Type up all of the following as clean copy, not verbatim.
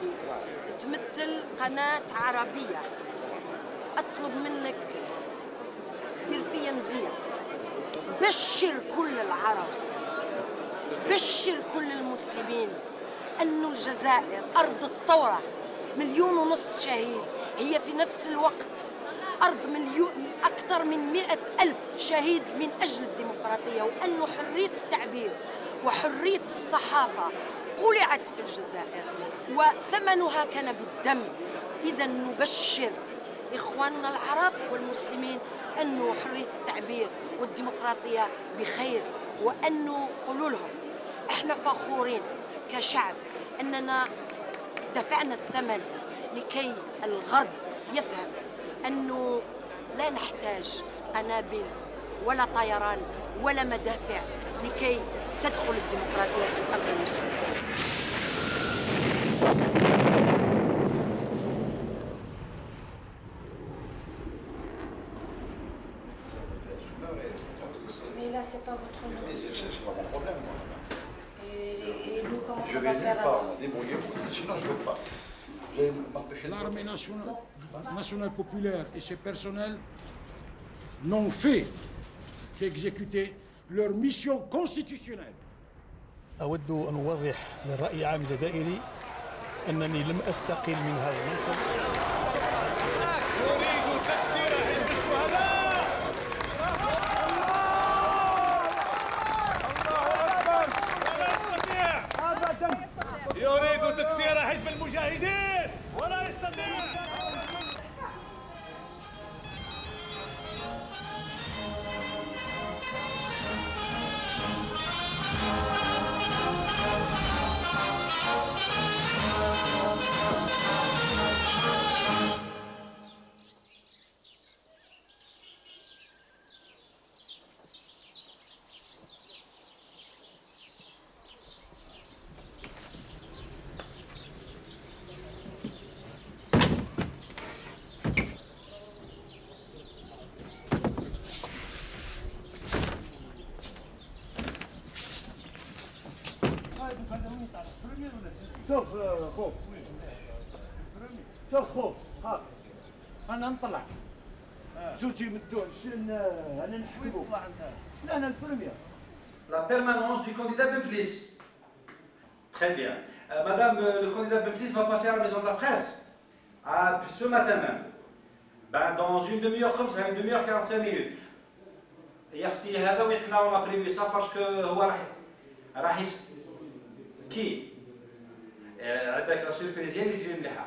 الجزائري تمثل قناة عربية، أطلب منك دير فيا مزيان، بشر كل العرب، بشر كل المسلمين أن الجزائر أرض الثورة، 1.5 مليون شهيد، هي في نفس الوقت أرض أكثر من 100,000 شهيد من أجل الديمقراطية، وأن حرية التعبير وحرية الصحافة قلعت في الجزائر وثمنها كان بالدم. إذا نبشر إخواننا العرب والمسلمين أن حرية التعبير والديمقراطية بخير، وأن نقول لهم إحنا فخورين كشعب أننا دفعنا الثمن لكي الغرب يفهم أنه لا نحتاج قنابل ولا طيران ولا مدافع لكي تدخل الديمقراطية في الأرض المسلمة. Mais là, c'est pas votre nom. C'est pas mon problème, moi, madame. Et nous, comment Je on vais va faire pas alors? me débrouiller, sinon je ne veux pas. Vous allez m'empêcher de... L'armée nationale populaire et ses personnels n'ont fait qu'exécuter leur mission constitutionnelle. أود أن أوضح للرأي العام الجزائري أنني لم أستقل من هذا المنصب. يريد تكسير حزب الشهداء. الله يستطيع أبدا. يريد تكسير حزب المجاهدين ولا يستطيع. شوف خوف، شوف خوف، ها انا نطلع زوجي مدوش انا نحكمو. لا انا البريمير. La permanence du candidat Benflis. Très bien. Madame, le candidat Benflis va passer à la maison de la presse ce matin même. Ben, dans une demi-heure comme ça, 1 demi-heure 45 minutes. يا اختي هذا وين حنا ولا بريفي سا باسكو هو راح كي عندك لا سيربريز هي اللي تجي مليحه.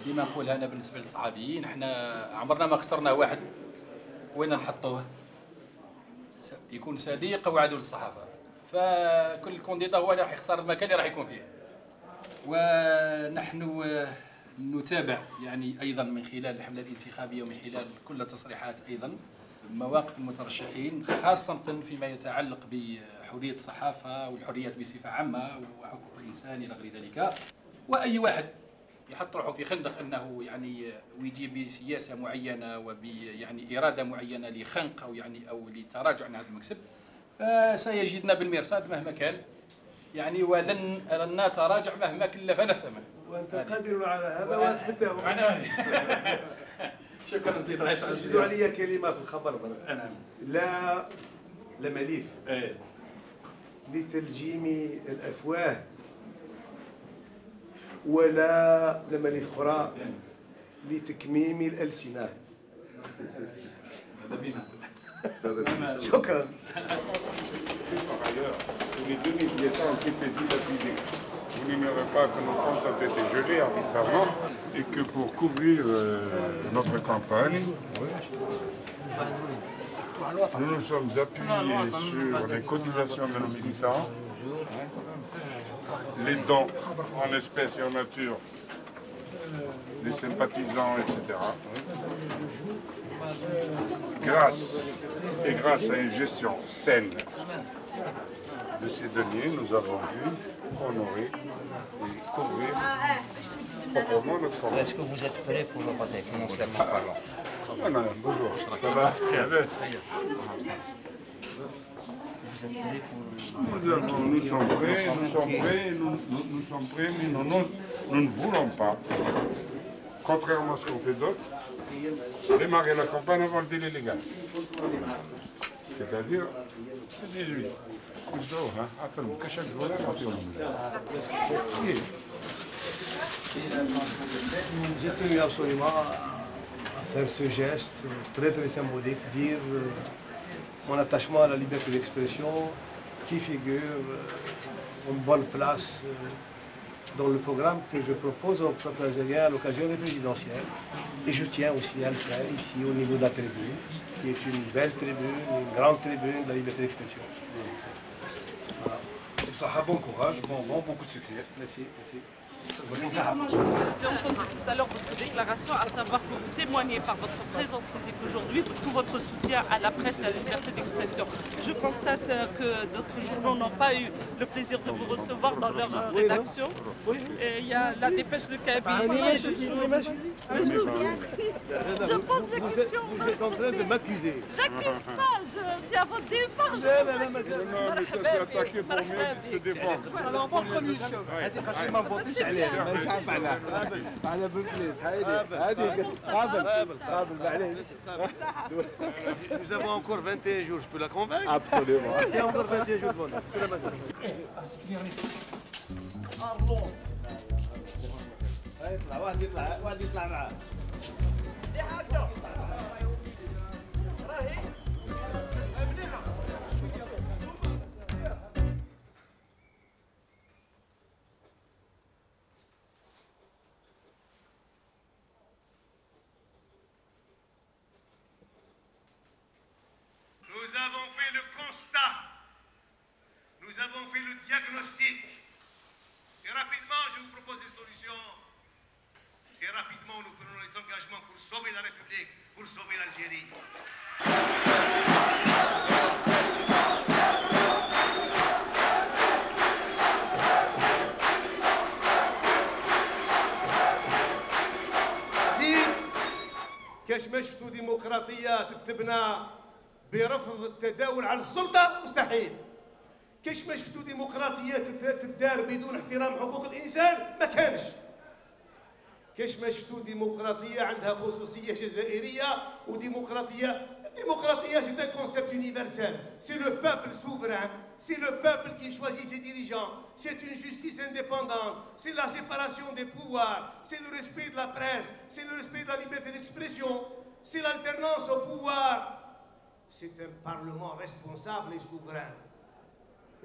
ديما نقولها انا بالنسبه للصحابيين، احنا عمرنا ما خسرنا واحد وين نحطوه يكون صديق وعدو للصحافه، فكل كونديدا هو اللي راح يختار المكان اللي راح يكون فيه. ونحن نتابع يعني ايضا من خلال الحمله الانتخابيه ومن خلال كل التصريحات ايضا مواقف المترشحين، خاصه فيما يتعلق بحريه الصحافه والحريات بصفه عامه وحقوق الانسان الى غير ذلك. واي واحد يحط روحه في خندق انه يعني ويجي بسياسه معينه يعني اراده معينه لخنق او لتراجع عن هذا المكسب، فسيجدنا بالمرصاد مهما كان يعني، ولن نتراجع مهما كلفنا الثمن. وانت قادر على هذا واثبته. شكرا سيدي الرئيس. سجلوا عليا كلمه في الخبر برك. لا لمليف لتلجيم الافواه ولا لمليف اخرى لتكميم الالسنه. شكرا. Les 2 militants qui étaient dilapidés. Vous n'ignorez pas que nos comptes ont été gelés arbitrairement et que pour couvrir notre campagne, nous nous sommes appuyés sur les cotisations de nos militants les dons en espèces et en nature des sympathisants, etc. Grâce à une gestion saine de ces deniers, nous avons pu honorer et couvrir proprement notre programme. Est-ce que vous êtes prêt pour le vote financièrement parlant? Bonjour, ça va très bien. Nous sommes prêts, mais nous ne voulons pas, contrairement à ce qu'on fait d'autres, démarrer la campagne avant le délai légal. C'est-à-dire le 18. J'ai tenu absolument à faire ce geste très symbolique, dire mon attachement à la liberté d'expression qui figure en bonne place dans le programme que je propose au peuple algérien à l'occasion des présidentielles. Et je tiens aussi à le faire ici au niveau de la tribune, qui est une belle tribune, une grande tribune de la liberté d'expression. Voilà. Ça a bon courage, beaucoup de succès. Merci, merci. J'ai entendu tout à l'heure votre déclaration, à savoir que vous témoignez par votre présence physique aujourd'hui tout votre soutien à la presse et à la liberté d'expression. Je constate que d'autres journaux n'ont pas eu le plaisir de vous recevoir dans leur rédaction. Et il y a la dépêche de Kabylie. Je pose des questions. Vous êtes en train de m'accuser. J'accuse pas, c'est à votre départ. Non, mais ça s'est attaqué pour mieux se défendre. Alors, on va prendre Nous avons encore 21 jours, je peux la convaincre? Absolument. Il y a encore 21 jours de bonheur. Nous avons fait le constat, nous avons fait le diagnostic, et rapidement je vous propose des solutions, et rapidement nous prenons les engagements pour sauver la République, pour sauver l'Algérie. كاش ما شفتوا ديمقراطية تتبنى برفض التداول على السلطة مستحيل. كاش ما شفتوا ديمقراطية تدار بدون احترام حقوق الإنسان ما كانش. كاش ما شفتوا ديمقراطية عندها خصوصية جزائرية وديمقراطية c'est un concept universel. C'est le peuple souverain, c'est le peuple qui choisit ses dirigeants, c'est une justice indépendante, c'est la séparation des pouvoirs, c'est le respect de la presse, c'est le respect de la liberté d'expression, c'est l'alternance au pouvoir. C'est un parlement responsable et souverain.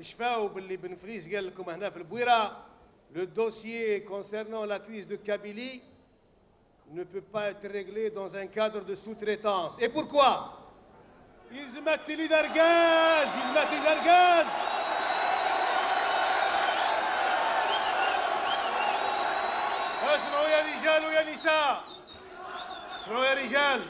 شفاو باللي بن فليس قال لكم هنا في البويرة le dossier concernant la crise de Kabylie ne peut pas être réglé dans un cadre de sous-traitance. Et pourquoi? يلزمك لي درجاز، يلزمك لي درجاز. اسمعوا يا رجال ويا نساء، اسمعوا يا رجال.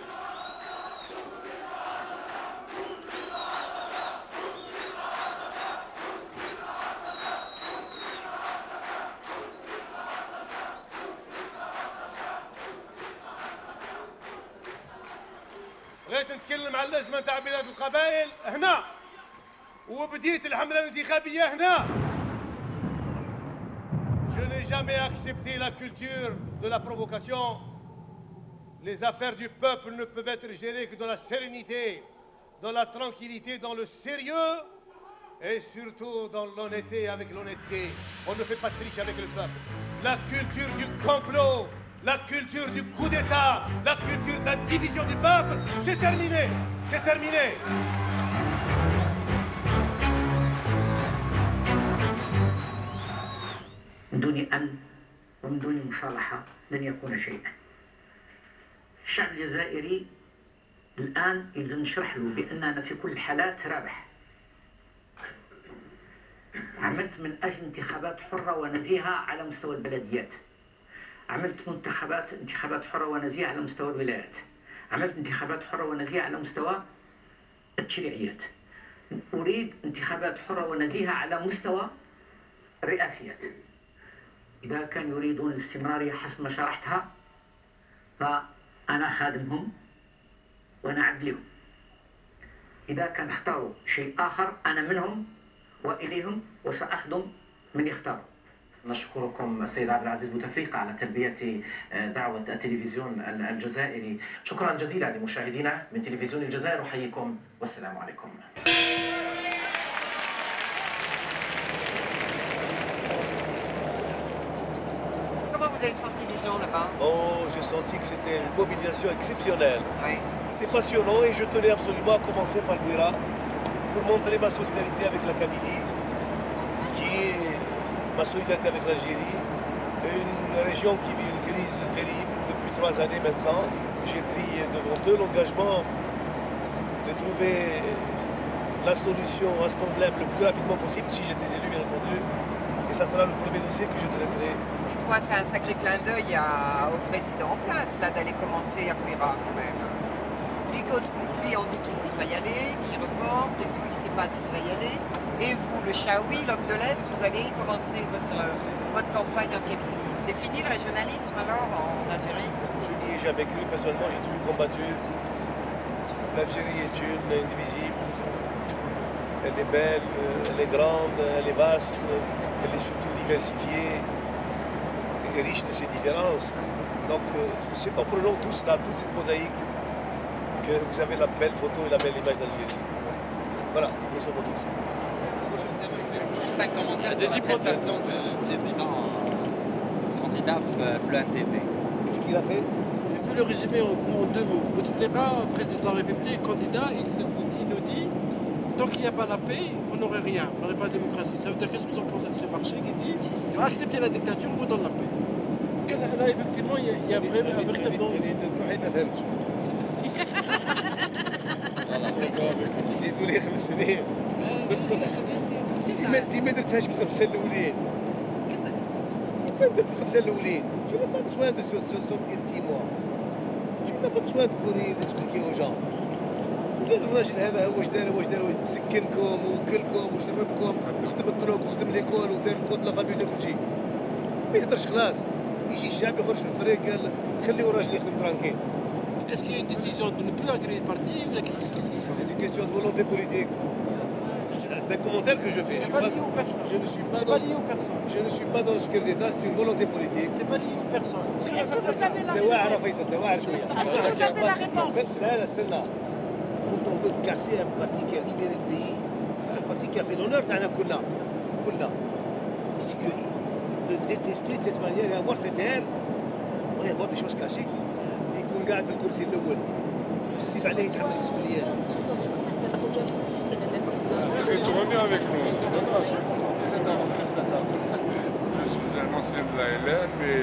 بغيت نتكلم على اللجنة تاع بلاد القبائل هنا، وبديت الحملة الانتخابية هنا. Je n'ai jamais accepté la culture de la provocation. Les affaires du peuple ne peuvent être gérées que dans la sérénité, dans la tranquillité, dans le sérieux et surtout dans l'honnêteté avec l'honnêteté. On ne fait pas de triche avec le peuple. La culture du complot, la culture du coup d'État, la culture de la division du peuple, c'est terminé, c'est terminé. من دون أمن ومن دون مصالحة لن يكون شيئا. الشعب الجزائري الآن يلزم نشرح له بأننا في كل الحالات رابح. عملت من أجل انتخابات حرة ونزيهة على مستوى البلديات. عملت انتخابات حرة ونزيهة على مستوى الولايات. عملت انتخابات حرة ونزيهة على مستوى التشريعيات. أريد انتخابات حرة ونزيهة على مستوى الرئاسيات. إذا كانوا يريدون الاستمرارية حسب ما شرحتها فأنا خادمهم وأنا عبدهم. إذا كان اختاروا شيء آخر أنا منهم وإليهم وسأخدم من يختاروا. نشكركم السيد عبد العزيز بوتفليقة على تلبية دعوة التلفزيون الجزائري. شكرا جزيلا لمشاهدينا من تلفزيون الجزائر، أحييكم والسلام عليكم. Comment vous avez senti les gens là-bas? Oh, j'ai senti que c'était une mobilisation exceptionnelle. Oui. C'était passionnant et je tenais absolument à commencer par Bouira pour montrer ma solidarité avec la Kabylie, qui est ma solidarité avec l'Algérie, une région qui vit une crise terrible depuis 3 années maintenant. J'ai pris devant eux l'engagement de trouver la solution à ce problème le plus rapidement possible, si j'étais élu bien entendu. Et ça sera le premier dossier que je traiterai. Dites-moi, c'est un sacré clin d'œil au président en place, là, d'aller commencer à Bouira, quand même. Lui, on dit qu'il n'ose pas y aller, qu'il reporte et tout, il ne sait pas s'il va y aller. Et vous, le Chaoui, l'homme de l'Est, vous allez commencer votre campagne en Kabylie. C'est fini le régionalisme, alors, en Algérie? Je n'y ai jamais cru, personnellement, j'ai toujours combattu. L'Algérie est une, indivisible. Elle est belle, elle est grande, elle est vaste. Elle est surtout diversifiée et riche de ses différences. Donc c'est en prenant tout cela, toute cette mosaïque, que vous avez la belle photo et la belle image d'Algérie. Voilà, grosso modo. Juste un commentaire sur la prestation du président candidat Fleuan TV. Qu'est-ce qu'il a fait? Je peux le résumer en 2 mots. Bouteflika, président de la République, candidat, il nous dit tant qu'il n'y a pas la paix, vous n'aurez rien, vous n'aurez pas de démocratie. Ça veut dire qu'est-ce que vous en pensez de ce marché qui dit acceptez la dictature, on vous donne la paix. Là, effectivement, il y a vraiment un véritable danger. زيدوا 5 سنين ديما درتهاش في ال5 الاولين كون درت في ال5 الاولين tu n'as pas besoin de sortir 6 mois tu n'as pas besoin de courir d'expliquer aux gens قال الراجل هذا هو واش دار سكنكم وكلكم وشربكم وخدم الطرق وخدم ليكول ودار كود لا فامي داك الشيء ما يهدرش خلاص يجي الشعب يخرج في الطريق قال خليو الراجل يخدم ترانكيل. Est-ce qu'il y a une décision de ne plus agréer le parti ou qu'est-ce qui se passe? C'est une question de volonté politique. C'est un commentaire que je fais. C'est pas lié aux personnes. Je ne suis pas pas lié aux personnes. Je ne suis pas dans le secret d'État, c'est une volonté politique. C'est pas lié aux personnes. Est-ce que vous avez la réponse? Est-ce que vous avez la réponse? Là, quand on veut casser un parti qui a libéré le pays, un parti qui a fait l'honneur, t'as كلنا. C'est que le détester de cette manière et avoir cette haine, il va y avoir des choses cachées. يكون قاعد في الكرسي الأول. السيف عليه يتحمل المسؤوليات. C'est tourné avec nous. Je suis un ancien de la LN, mais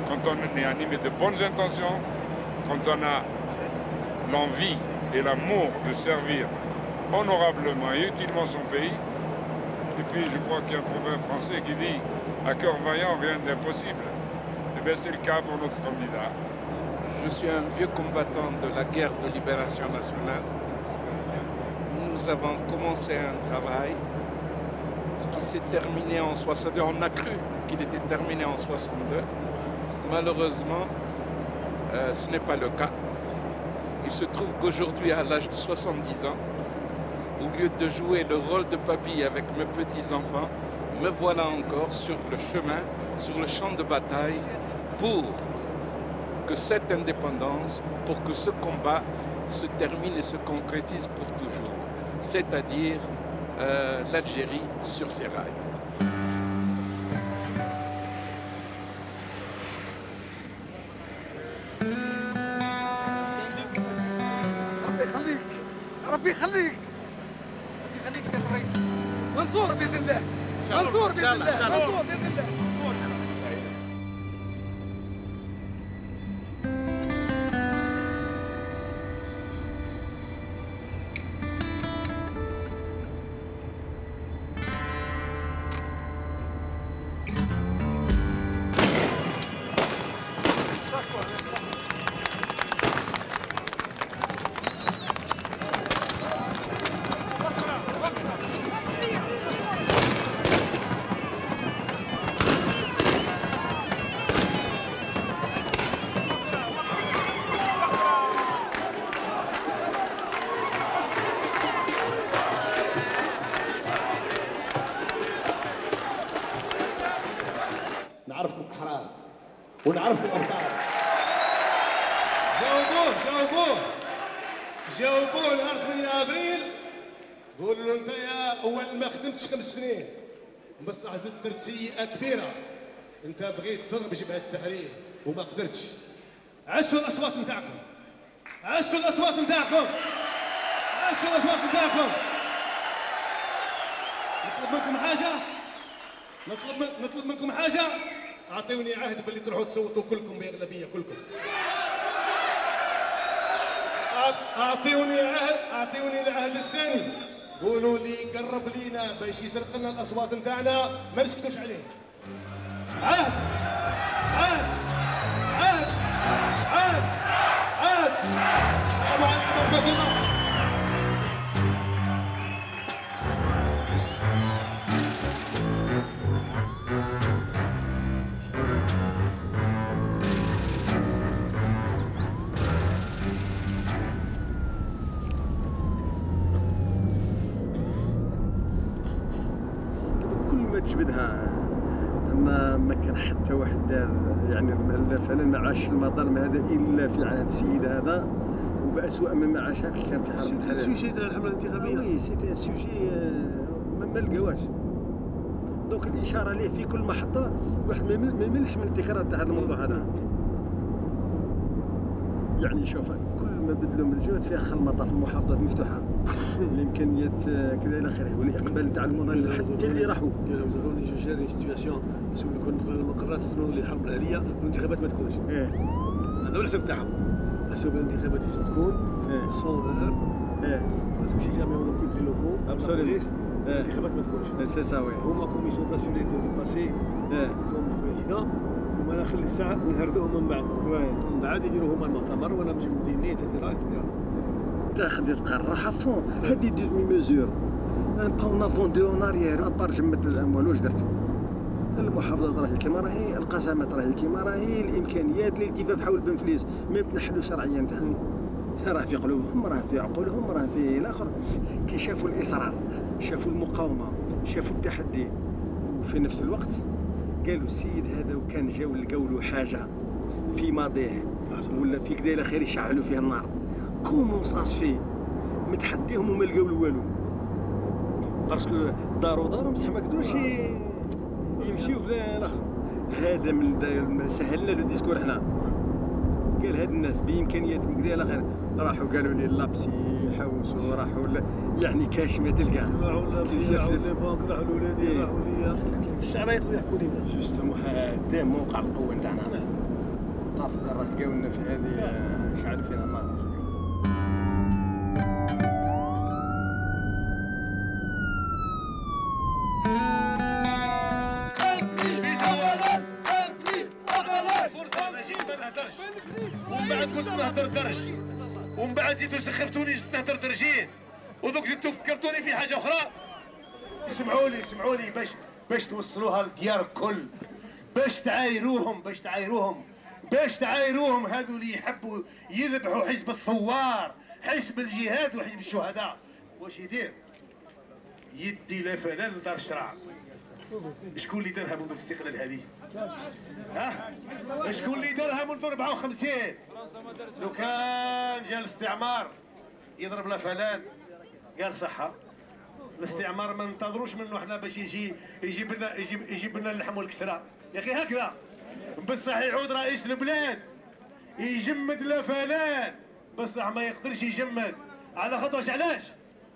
quand on est animé de bonnes intentions, quand on a l'envie et l'amour de servir honorablement et utilement son pays, et puis je crois qu'il y a un proverbe français qui dit « à cœur vaillant, rien d'impossible ». Eh bien c'est le cas pour notre candidat. Je suis un vieux combattant de la guerre de libération nationale. Nous avons commencé un travail qui s'est terminé en 62. On a cru qu'il était terminé en 62. Malheureusement, ce n'est pas le cas. Il se trouve qu'aujourd'hui, à l'âge de 70 ans, au lieu de jouer le rôle de papy avec mes petits-enfants, me voilà encore sur le chemin, sur le champ de bataille, pour que cette indépendance, pour que ce combat se termine et se concrétise pour toujours, c'est-à-dire l'Algérie sur ses rails. ربي يخليك سيد الرئيس منصور باذن الله منصور باذن الله منصور باذن الله. جاوبوه نهار 8 ابريل قولوا له انت يا اول ما خدمتش 5 سنين بصح زدت درت سيئه كبيره انت بغيت تضرب جبهه التحرير وما قدرتش. عشوا الاصوات نتاعكم، عشوا الاصوات نتاعكم، عشوا الاصوات نتاعكم. نطلب منكم حاجه، نطلب منكم حاجه، اعطيوني عهد باللي تروحوا تصوتوا كلكم باغلبيه كلكم. اعطيوني العهد الثاني، قولوا لي قرب لينا باش يسرق لنا الاصوات نتاعنا ما نسكتوش عليه. عهد عهد عهد عهد عهد. السلام عليكم ورحمه الله. تجبدها ما كان حتى واحد دار يعني فعلا ما عاش المظالم هذا الا في عهد السيد هذا وبأسوأ مما عاشها كان في حرب التحرير. السوجي تاع الحمله الانتخابيه. وي سيتي السوجي ما لقاوهاش. دونك الاشاره ليه في كل محطه واحد ما يملش من التكرار تاع هذا الموضوع هذا. يعني شوف كل ما بدلوا من الجهد فيها خل مطاف المحافظات مفتوحه الامكانيات كذا الى اخره والاقبال تاع المواطنين حتى اللي راحوا قالوا زاروني جو جيري سيتياسيون يسول كون ندخلوا للمقرات تستنوا للحرب الاهليه والانتخابات ما تكونش. هذا هو الحساب تاعهم. حسب الانتخابات لازم تكون سون هور باسكو سي جامي اون اوكوب لي لوكو الانتخابات ما تكونش. سي سا وي هما كوميسيون تاسيوني دو باسي كوم بريزيدون وما نخلي الساعه نهردوهم من بعد. من بعد يديروا هما المؤتمر وانا نجي مدينيه تترا تاخذ تقرر حفون هذه ديمي ميزور ان با اون افون دو اون اريير ابار جمد الاموال واش درت؟ المحافظات راهي كيما راهي، القسمات راهي كيما راهي، الامكانيات الالتفاف حول بن فليس ما تنحلوا شرعيا نتاعهم. راه في قلوبهم، راه في عقولهم، راه في الاخر. كي شافوا الاصرار، شافوا المقاومه، شافوا التحدي، وفي نفس الوقت قالوا السيد هذا وكان جاو لقاو له حاجه في ماضيه ولا في كذا الى خير يشعلوا فيها النار. كومون صاص فيه متحديهم وما لقاو له والو باسكو دارو بصح ما قدروش يمشيو في الاخر. هذا من سهلنا لو ديسكور حنا. قال هاد الناس بامكانياتهم كذا الى خير راحوا قالوا لي لابسي حوسوا راحوا يعني كاش ما تلقى راحوا لابسي راحوا لي بانك راحوا لولادي راحوا لي الشعراء يقدروا يحكوا لينا جوستومون هذا موقع القوه نتاعنا. طرف راه لقاو لنا في هذه شعلوا فينا النار. ومن بعد قلت نهضر درج ومن بعد جيتو سخفتوني جيت نهضر درجين ودوك جيتو فكرتوني في حاجه اخرى. اسمعوا لي باش توصلوها للديار الكل، باش تعايروهم هذو اللي يحبوا يذبحوا حزب الثوار، حزب الجهاد وحزب الشهداء. واش يدير؟ يدي لا فلان لدار الشرع. شكون اللي دارها منذ الاستقلال هذه؟ شكون اللي دارها منذ 54؟ لو كان جا الاستعمار يضرب لا فلان قال صحة. الاستعمار ما ننتظروش منه احنا باش يجيب لنا اللحم والكسرة يا اخي هكذا. بصح يعود رئيس البلاد يجمد لا فلان بصح ما يقدرش يجمد على خاطرش علاش؟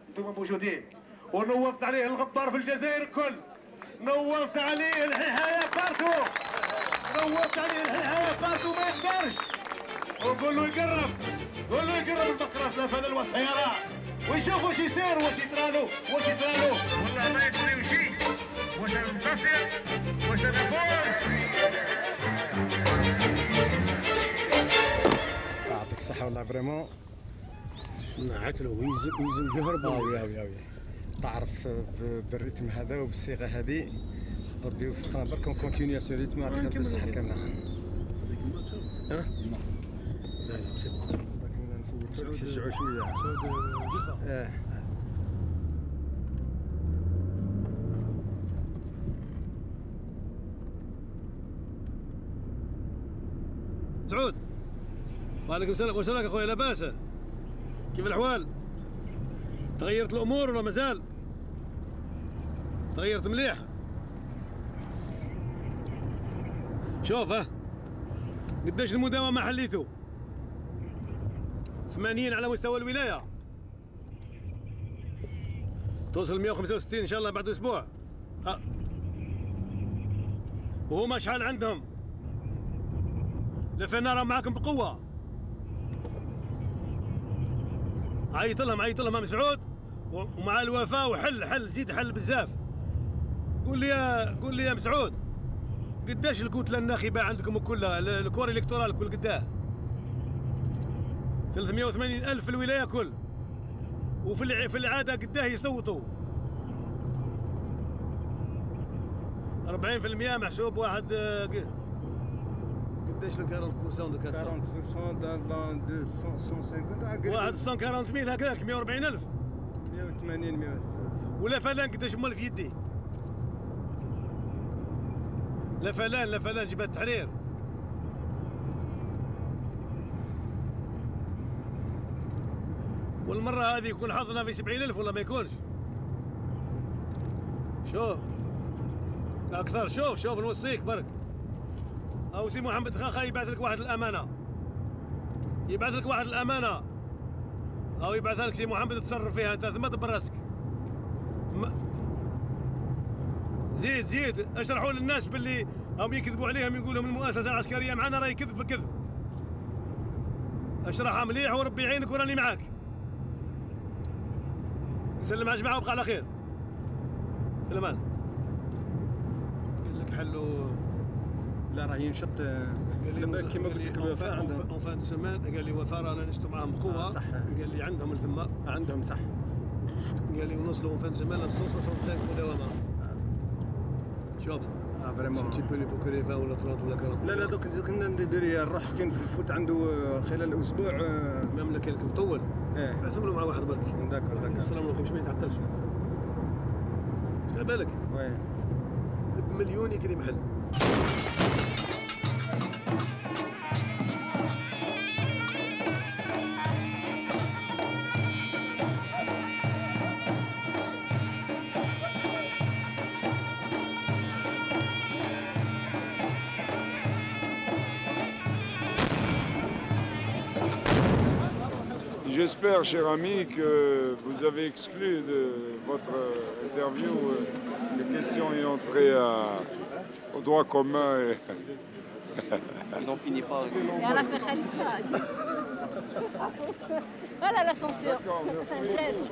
انتم موجودين ونوضت عليه الغبار في الجزائر الكل، نوضت عليه الحيحايه بارتو، ما يقدرش. وقول له يقرب البقرات لا فلان والسيارات ويشوف واش يصير واش يطرالو والله ما يدريو شيء. واش ننتصر واش نفوز. يعطيك الصحة والله فريمون عتلو يلزم يهرب. وي تعرف بالريتم هذا وبالصيغة هذه ربي يوفقنا برك ونكونتينيو سو ريتم يعطيك الصحة الكاملة. لا سي بون نفوتو نشجعو شوية. جلفة سعود. وعليكم السلام. وسلامك اخويا، لاباس؟ كيف الاحوال؟ تغيرت الامور ولا مازال؟ تغيرت مليح. شوف قداش المداومة حليتو؟ 80 على مستوى الولاية، توصل 165 ان شاء الله بعد اسبوع. وهما شحال عندهم؟ لفنا راه معاكم بقوة. عيط لهم مسعود ومع الوفاء، وحل زيد حل بزاف. قول لي يا مسعود، قداش الكتلة الناخبة عندكم كلها الكور الكتورال كل قداه؟ 380,000 في الولاية كل، وفي العادة قداه يصوتوا 40% محسوب واحد. قداش ال 40% دو 40% dans 250 واحد 140,000 هكاك 140,000 180 ولا فلان قداش مول في يدي؟ لا فلان جبهة التحرير. والمرة هذه يكون حظنا في 70,000 ولا ما يكونش؟ شوف أكثر. شوف نوصيك برك، أو سي محمد خاخا يبعث لك واحد الأمانة، أو يبعثها لك سي محمد تصرف فيها أنت، ثم دبر راسك. زيد اشرحوا للناس باللي هم يكذبوا عليهم، يقولوا من المؤسسة العسكرية معنا راهي كذب بكذب. اشرحها مليح وربي يعينك وراني معاك. سلم على الجماعة وابقى على خير. في الأمان. قال لك حلوا. لا راه ينشط. قال لي كيما قلت لك الوفاء عندهم. اون فان سيمان قال لي وفاء رانا نشتوا معاهم بقوة. صح. قال لي عندهم الثما. عندهم صح. قال لي ونوصلوا اون فان سيمان ل 165 مداومة. شوف فريمون تي بو لي بوكري 20 ولا 30 ولا 40. لا دوك ندير نروح كاين في الفوت عنده خلال اسبوع مملكه لك مطول. اعتمروا مع واحد برك. داكور. السلام عليكم. باش ما يتعطلش. على بالك؟ وي بمليون يكري محل. J'espère, cher ami, que vous avez exclu de votre interview les questions ayant trait au droit commun. Il n'en finit pas. Et à la fin, voilà la censure. Geste.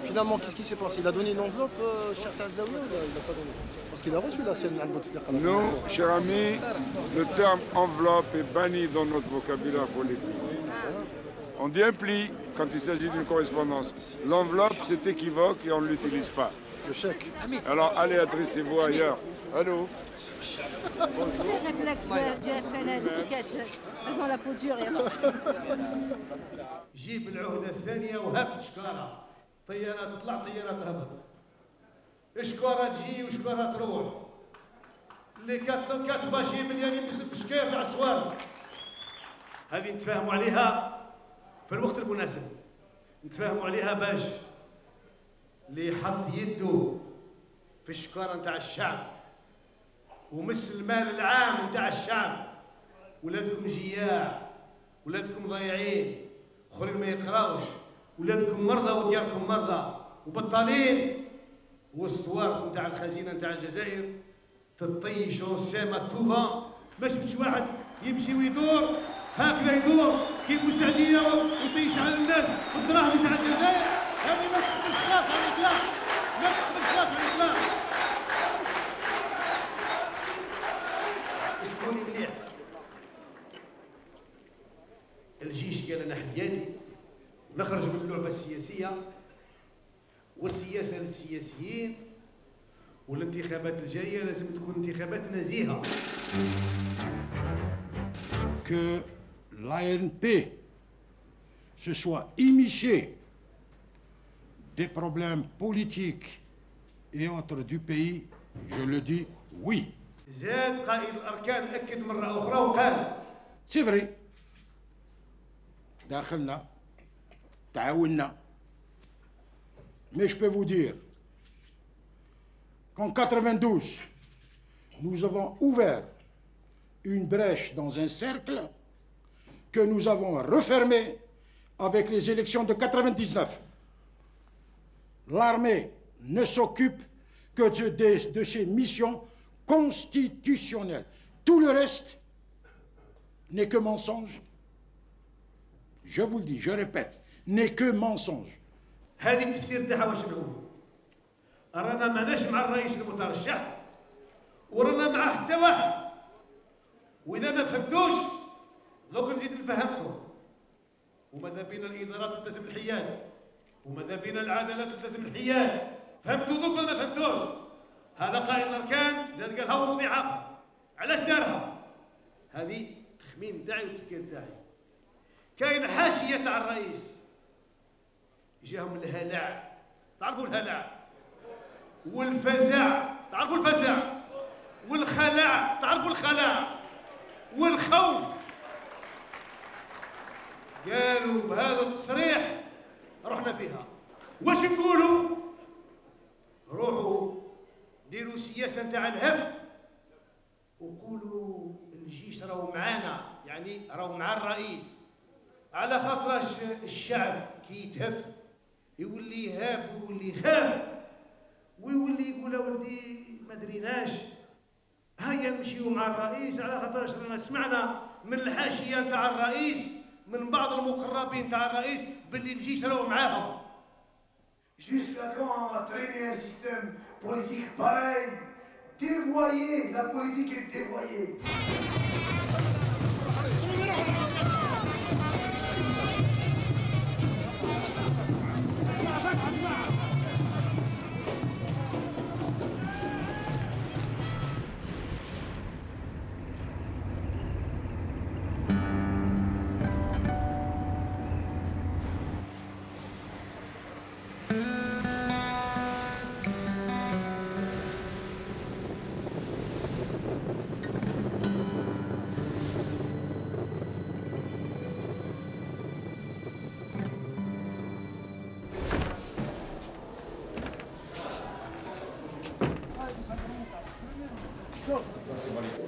Finalement, qu'est-ce qui s'est passé? Il a donné une enveloppe, cher Tazaoui, ou il n'a pas donné? Parce qu'il a reçu la scène à Bouteflika. Nous, cher ami, le terme enveloppe est banni dans notre vocabulaire politique. On dit un pli quand il s'agit d'une correspondance. L'enveloppe, c'est équivoque et on ne l'utilise pas. Le chèque. Alors, allez, adressez-vous ailleurs. Allô? Les réflexes du FLN qui cachent. Elles ont la peau dure. جيب العهدة الثانية وهاك شكارة. طيارة تطلع طيارة تهبط. شكارة تجي وشكارة تروح. اللي 424 مليون يلبس بشكاية تاع الصوارد. هذه نتفاهموا عليها في الوقت المناسب. نتفاهموا عليها باش اللي يحط يده في الشكارة نتاع الشعب ومس المال العام نتاع الشعب. ولادكم جياع، ولادكم ضايعين، اخرين ما يقراوش، ولادكم مرضى ودياركم مرضى وبطالين، والصوارد نتاع الخزينه نتاع الجزائر تطيشوا السما توفا باش واحد يمشي ويدور هكذا يدور كيف مساعديه ويطيش على الناس بالدراهم نتاع الجزائر. هذه ما تقبلش خلاص على الاطلاق، ما تقبلش خلاص على الاطلاق. اسمعوني مليح. الجيش قال انا حياتي نخرج من اللعبه السياسيه والسياسه للسياسيين، والانتخابات الجايه لازم تكون انتخابات نزيهه. Que l'ANP se soit immiscée des problèmes politiques et autres du pays, je le dis oui. زاد قائد الأركان أكد مرة أخرى وقال سي فري داخلنا تعاوننا. Mais je peux vous dire qu'en 92, nous avons ouvert une brèche dans un cercle que nous avons refermé avec les élections de 99. L'armée ne s'occupe que de ses missions constitutionnelles. Tout le reste n'est que mensonge. Je vous le dis, je répète, n'est que mensonge. هذه التفسير تاعها واش نقول؟ رانا ماناش مع الرئيس المترشح ورانا مع حتى واحد. واذا ما فهمتوش لو نزيد نفهمكم. وماذا بينا الادارات تلتزم الحياد، وماذا بينا العداله تلتزم الحياد. فهمتوا دوك ولا ما فهمتوش؟ هذا قائد الاركان زاد قالها وموضوع اخر. علاش دارها؟ هذه التخمين تاعي والتفكير تاعي. كاين حاشيه تاع الرئيس جاهم الهلع، تعرفوا الهلع، والفزع، تعرفوا الفزع، والخلع، تعرفوا الخلع، والخوف. قالوا بهذا التصريح رحنا فيها. واش نقولوا؟ روحوا ديروا سياسه تاع الهف وقولوا الجيش راهو معانا، يعني راهو مع الرئيس. على خاطر الشعب كي يتهف يولي يهاب ويولي يخاف ويولي يقول ولدي ما دريناش، هيا نمشيو مع الرئيس. على خاطرش رانا سمعنا من الحاشيه نتاع الرئيس من بعض المقربين تاع الرئيس باللي الجيش راهو معاهم. Jusqu'à quand on va traîner un système politique pareil, dévoyé, la politique est dévoyée.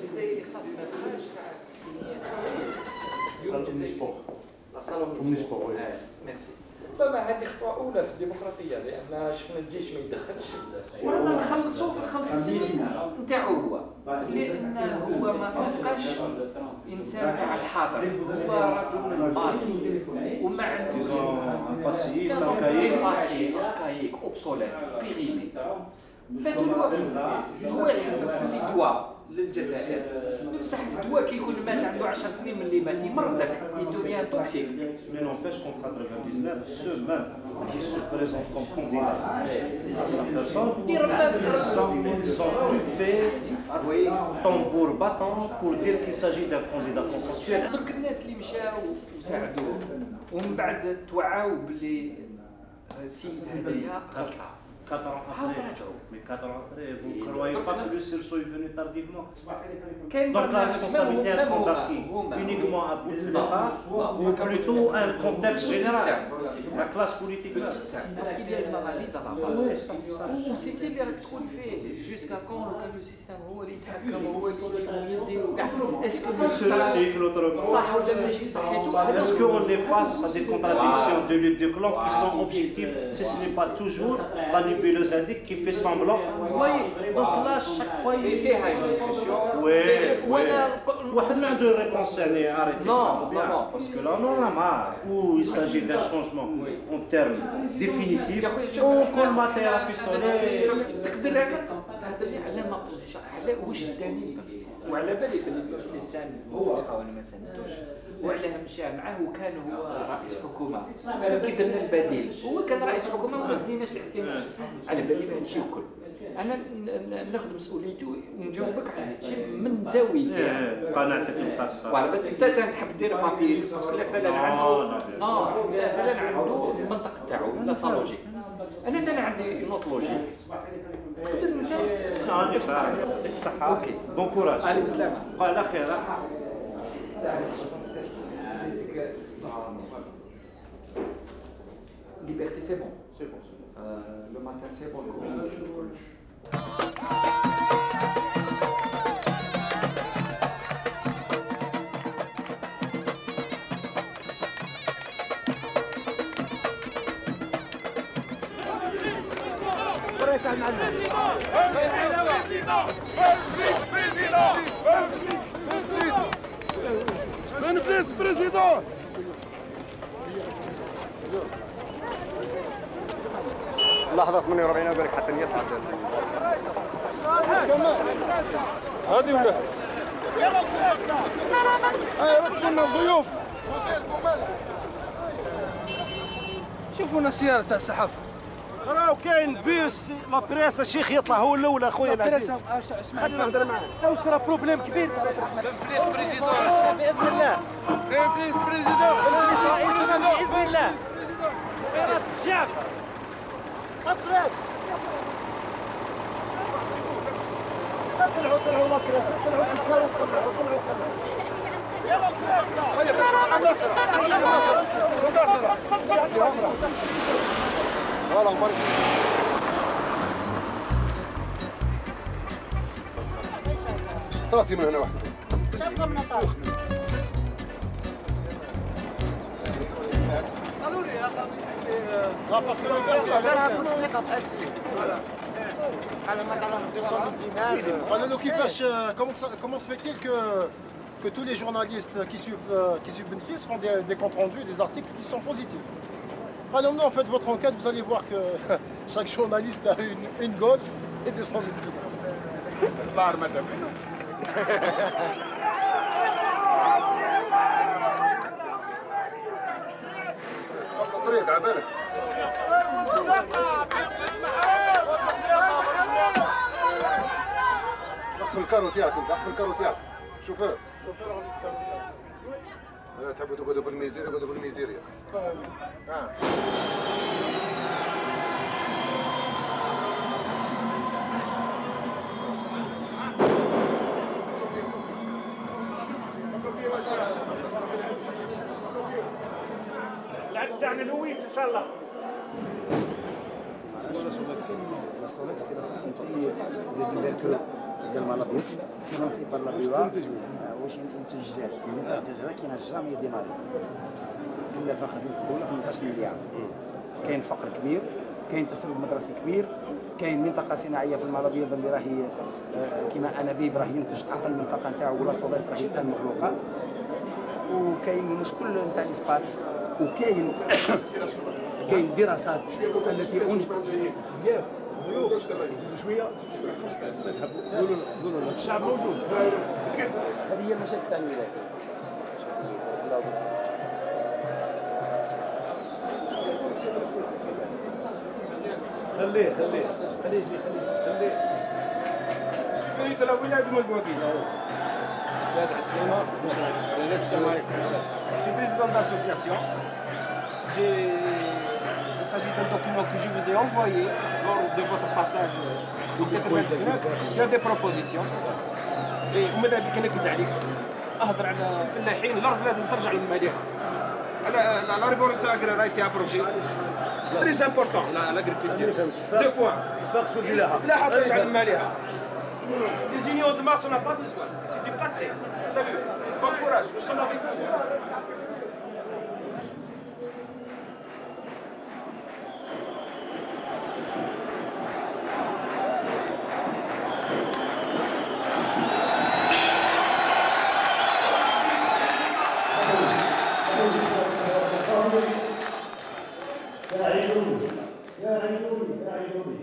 الجزائري خاص بالبرنامج تاع السكينيات لا صالون ميرسي. فما هذه خطوه اولى في الديمقراطيه لان شفنا الجيش ما يدخلش ورانا نخلصوا في الخمس سنين نتاعو هو، لان هو ما بقاش انسان تاع الحاضر، هو رجل باقي وما عندوش ديباسي اركايك اوبسوليت بيريمي. فات الوقت هو يحسب باللي دواء للجزائر، بصح الدواء كي يكون مات عنده 10 سنين من اللي مات يمرضك يدوفيان توكسيك. Mais n'empêche qu'en 99, ceux même qui se présentent comme candidats à sa personne, ils sont tubés, tambour battant, pour dire qu'il s'agit d'un candidat consensuel. درك الناس اللي مشاو وساعدوه ومن بعد توعاو باللي السيد هذايا غلطه. 4 ans après, mais 4 ans après, vous ne croyez pas que le sursaut est venu tardivement? Donc la responsabilité incombe à qui? Uniquement à Bouteflika ou plutôt un contexte général? La classe politique. Le système, parce qu'il y a une analyse à la base. وسي اللي راك تقول فيه جوسكا كون كان لو سيستيم هو اللي يتحكم هو اللي يجيبهم يديروا كاع اسكو صح ولا ماشي صحيتو؟ Est-ce qu'on est face à des contradictions de lutte de clans qui sont objectives si ce n'est pas toujours la nébuleuse indique qui fait semblant? Vous voyez? Donc là, chaque fois, il fait une discussion. Oui, oui. On a deux réponses arrêtées. Non, parce que là, on en a marre. Où il s'agit d'un changement en termes définitifs, ou colmater à fistolet. تقدر تهضر لي على ما بوزيسيون على واش داني وعلى بالي بلي ساند بوتفليقه وانا ما ساندوش وعلاه مشى معاه وكان هو رئيس حكومه كي درنا البديل هو كان رئيس حكومه وما ديناش الاعتماد على بالي بهذا الشيء الكل. انا ناخذ مسؤوليتي ونجاوبك على هذا الشيء من زاويتي قناعتك الخاصه. وعلى بالك انت تحب دير بابي باسكو لا فلان عنده لا فلان عنده المنطق تاعو لا سا لوجيك. انا عندي نوت لوجيك خدم انت. عندي صحة. يعطيك الصحة. اوكي. بون كوراج. عليك السلامة. بقى على خير. Liberté, c'est bon. C'est bon. Le matin, c'est bon. président. لحظة 48 أقول حتى يصعد هذه ولا ركبوا لنا الضيوف. شوفوا لنا سيارة تاع الصحافة. راهو كاين بيس لا بريس الشيخ يطلع هو الاول اخويا العزيز. خلينا نهضر معاه. تو صرا بروبليم كبير. بنفليس بريزيدون باذن الله. بنفليس بريزيدون. بنفليس رئيسنا باذن الله. إرادة الشعب. أبرس. طلعوا لا بريس طلعوا. يلا تراسي من هنا واحد. شابة من الطرف. قالوا لي لا باسكو قالوا له كيفاش comment se fait-il que tous les journalistes qui suivent Benflis font des comptes rendus, des articles qui sont positifs. Alors non, en fait, votre enquête, vous allez voir que chaque journaliste a une Golf et 200 000 kilomètres. Par madame. طريق عبالك. اقفل الكارو تاعك انت، اقفل الكارو تاعك. شوفير. تحبوا تقعدوا في الميزيريا، اقعدوا في الميزيريا. العكس تاعنا لويت ان شاء الله. La Solex, c'est la société de Liberté ديال المالابيض فينانسي بار لا بيوا واش ينتج الدجاج. مزيان الدجاج هذا كاين جامي ديماري كلفها خزينه الدوله 18 مليار. كاين فقر كبير، كاين تسرب مدرسي كبير، كاين منطقه صناعيه في المالابيض اللي راهي كما انابيب راه ينتج اقل المنطقه نتاعو ولا سوليس راهي الان مغلوقه، وكاين مشكل نتاع الاسقاط، وكاين دراسات التي شويه قولوا الشعب موجود. هذه هي المشاكل تاع الولايه. خليه يجي سكريت الولايه ديما البواكي. استاذ عسلامه السلام عليكم. Je suis président d'association. Il s'agit d'un document que je vous ai envoyé lors de votre passage en 99. Il y a des propositions. وماذا بك انا كنت عليك اهضر على الفلاحين. الارض لازم ترجع للماليه. على لا ريفولوسيون اغريغ ايتي ابروجي. سي تري امبورطون لاغريكولتور. دو بوان. الفلاحه ترجع للماليه. Les unions de masse, on n'a pas besoin. C'est du passé. Salut. Bon courage. Nous sommes avec vous. ساعدوني.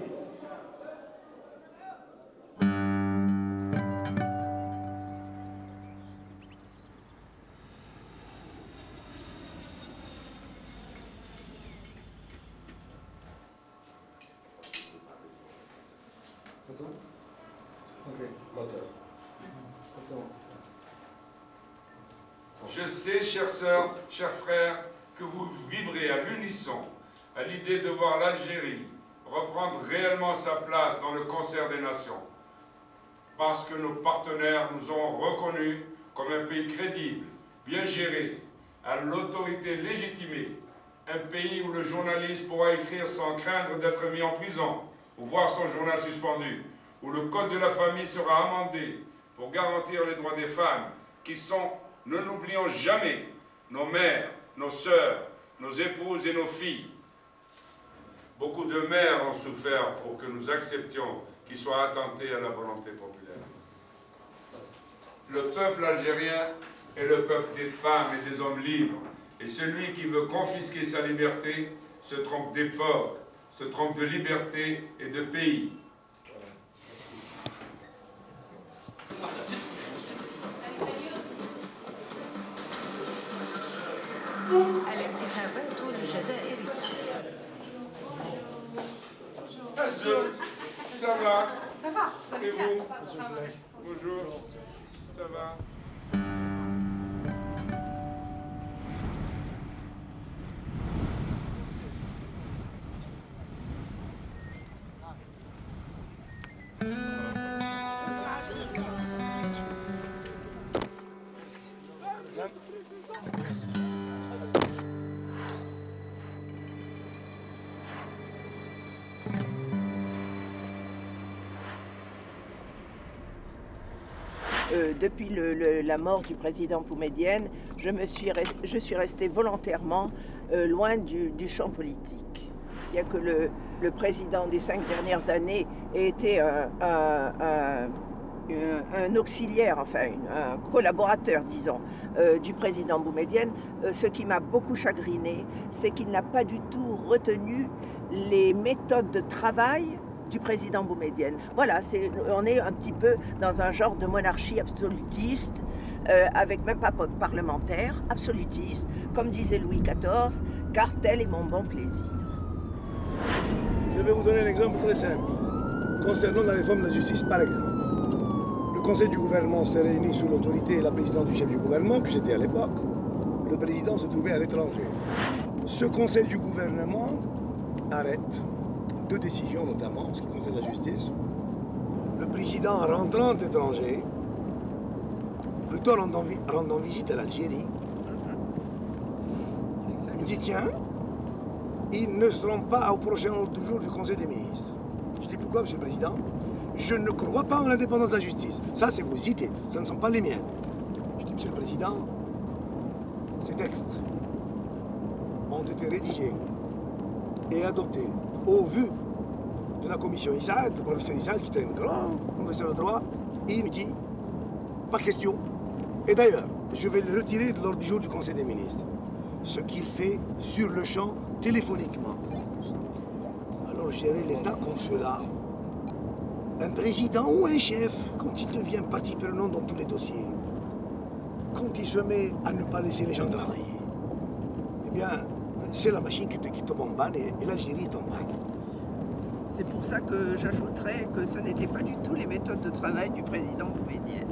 Je sais, chères sœurs, chers frères, que vous vibrez à l'unisson à l'idée de voir l'Algérie reprendre réellement sa place dans le concert des nations. Parce que nos partenaires nous ont reconnus comme un pays crédible, bien géré, à l'autorité légitimée, un pays où le journaliste pourra écrire sans craindre d'être mis en prison ou voir son journal suspendu, où le code de la famille sera amendé pour garantir les droits des femmes qui sont, ne l'oublions jamais, nos mères, nos sœurs, nos épouses et nos filles. Beaucoup de mères ont souffert pour que nous acceptions qu'il soit attenté à la volonté populaire. Le peuple algérien est le peuple des femmes et des hommes libres. Et celui qui veut confisquer sa liberté se trompe d'époque, se trompe de liberté et de pays. Ça va? Ça va, ça et va. vous? Bonjour. Ça va? Depuis la mort du président Boumedienne, je suis restée volontairement loin du champ politique. Bien que le président des 5 dernières années ait été un auxiliaire, enfin un collaborateur, disons, du président Boumedienne, ce qui m'a beaucoup chagrinée, c'est qu'il n'a pas du tout retenu les méthodes de travail du président Boumedienne. Voilà, on est un petit peu dans un genre de monarchie absolutiste, avec même pas parlementaire, absolutiste, comme disait Louis XIV, car tel est mon bon plaisir. Je vais vous donner un exemple très simple. Concernant la réforme de la justice, par exemple. Le conseil du gouvernement s'est réuni sous l'autorité et la présidence du chef du gouvernement, que j'étais à l'époque. Le président se trouvait à l'étranger. Ce conseil du gouvernement arrête 2 décisions, notamment en ce qui concerne la justice. Le président rentrant de l'étranger, ou plutôt rendant visite à l'Algérie, il me dit tiens, ils ne seront pas au prochain ordre du jour du Conseil des ministres. Je dis pourquoi, Monsieur le Président? Je ne crois pas en l'indépendance de la justice. Ça, c'est vos idées, ça ne sont pas les miennes. Je dis, Monsieur le Président, ces textes ont été rédigés et adoptés au vu de la commission Issad, le professeur Issad, qui était un grand professeur de droit, et il me dit, pas question. Et d'ailleurs, je vais le retirer de l'ordre du jour du Conseil des ministres. Ce qu'il fait sur le champ, téléphoniquement. Alors gérer l'État comme cela, un président ou un chef, quand il devient partie prenante dans tous les dossiers, quand il se met à ne pas laisser les gens travailler, eh bien, c'est la machine qui tombe en panne et l'Algérie est en panne. C'est pour ça que j'ajouterais que ce n'étaient pas du tout les méthodes de travail du président Boumedienne.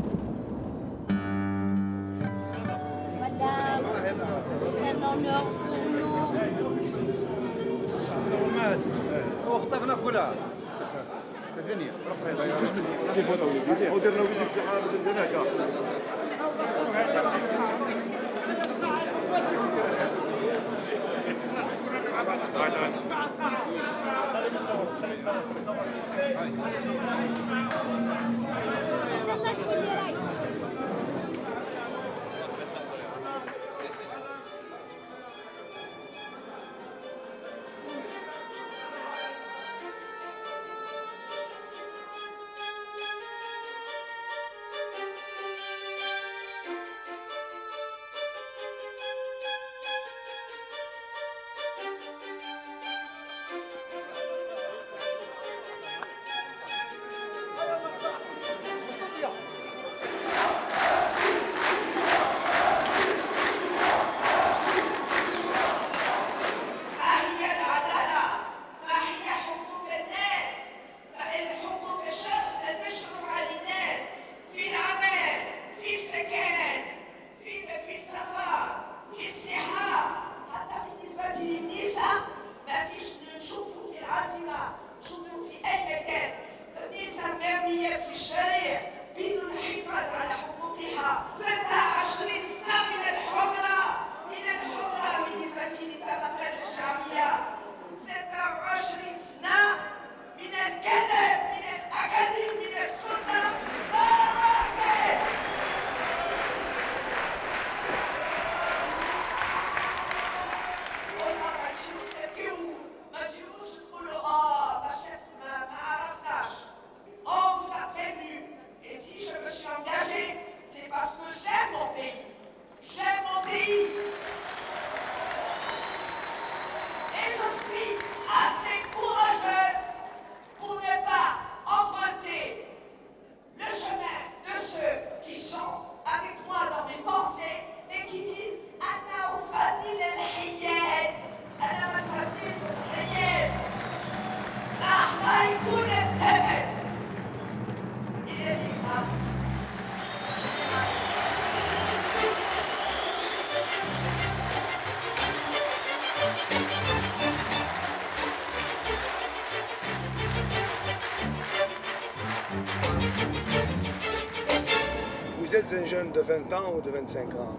êtes un jeune de 20 ans ou de 25 ans.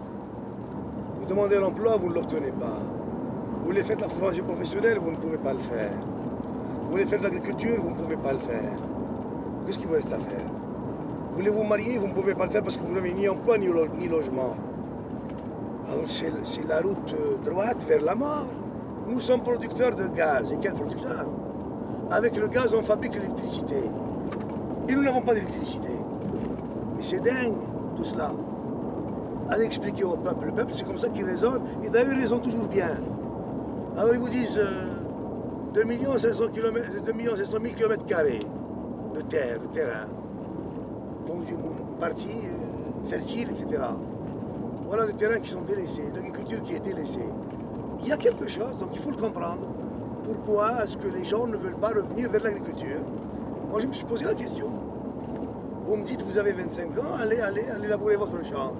Vous demandez l'emploi, vous ne l'obtenez pas. Vous voulez faire de la formation professionnelle, vous ne pouvez pas le faire. Vous voulez faire de l'agriculture, vous ne pouvez pas le faire. Qu'est-ce qu'il vous reste à faire? Vous voulez vous marier, vous ne pouvez pas le faire parce que vous n'avez ni emploi ni logement. Alors c'est la route droite vers la mort. Nous sommes producteurs de gaz. Et quel producteur? Avec le gaz, on fabrique l'électricité. Et nous n'avons pas d'électricité. Mais c'est dingue, tout cela. Allez expliquer au peuple. Le peuple, c'est comme ça qu'il raisonne. Et d'ailleurs, ils raisonnent toujours bien. Alors, ils vous disent 2 500 000 km² de terre, de terrain. Donc, une partie fertile, etc. Voilà des terrains qui sont délaissés, l'agriculture qui est délaissée. Il y a quelque chose, donc il faut le comprendre. Pourquoi est-ce que les gens ne veulent pas revenir vers l'agriculture? Moi, je me suis posé la question. Vous me dites, vous avez 25 ans, allez labourer votre champ.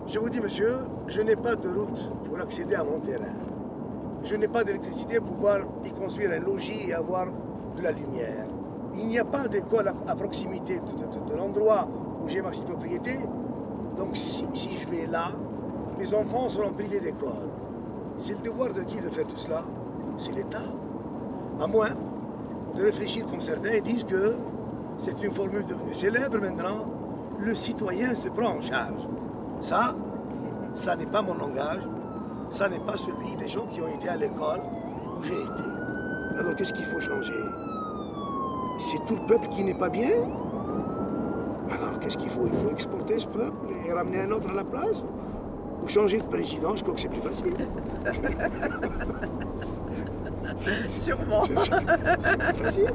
Je vous dis, monsieur, je n'ai pas de route pour accéder à mon terrain. Je n'ai pas d'électricité pour pouvoir y construire un logis et avoir de la lumière. Il n'y a pas d'école à proximité de l'endroit où j'ai ma petite propriété. Donc si je vais là, mes enfants seront privés d'école. C'est le devoir de qui de faire tout cela? C'est l'État. À moins de réfléchir comme certains disent que c'est une formule devenue célèbre maintenant, le citoyen se prend en charge. Ça n'est pas mon langage, ça n'est pas celui des gens qui ont été à l'école où j'ai été. Alors qu'est-ce qu'il faut changer? C'est tout le peuple qui n'est pas bien? Alors qu'est-ce qu'il faut? Il faut exporter ce peuple et ramener un autre à la place? Ou changer de président? Je crois que c'est plus facile. Sûrement. C'est plus facile.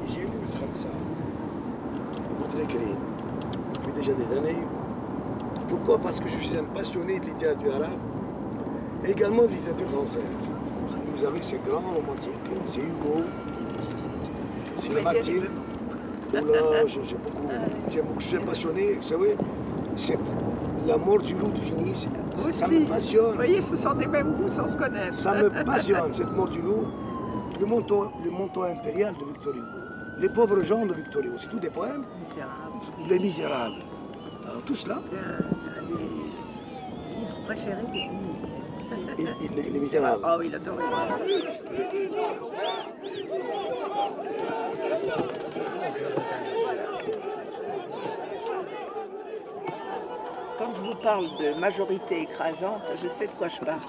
J'ai lu le Khamsa, Portrait Karim, depuis déjà des années. Pourquoi? Parce que je suis un passionné de littérature arabe et également de littérature française. Vous avez ces grands romantiques, c'est Hugo, c'est Lamartine. Là, j'aime beaucoup, je suis un passionné, vous savez, c'est La mort du loup de Vigny, ça me passionne. Vous voyez, ce sont des mêmes goûts sans se connaître. Ça me passionne, cette mort du loup. Le manteau impérial de Victor Hugo. Les pauvres gens de Victor Hugo, c'est tous des poèmes. Les Misérables. Alors tout cela. C'est un des livres préférés de Médienne. Les Misérables. Oh, il adorait. Quand je vous parle de majorité écrasante, je sais de quoi je parle.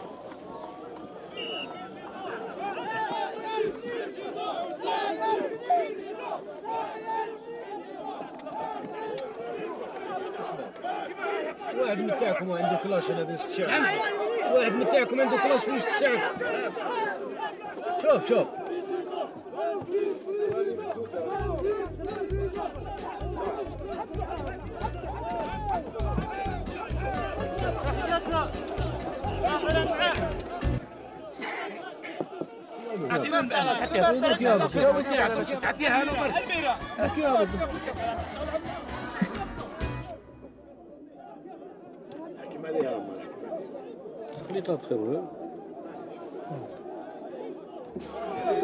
واحد متاعكم عنده كلاش هنا بين 6 ساعات. واحد متاعكم عنده كلاش في 6 ساعات. شوف اعطيها له احكي عليها عمار خليتها تخرج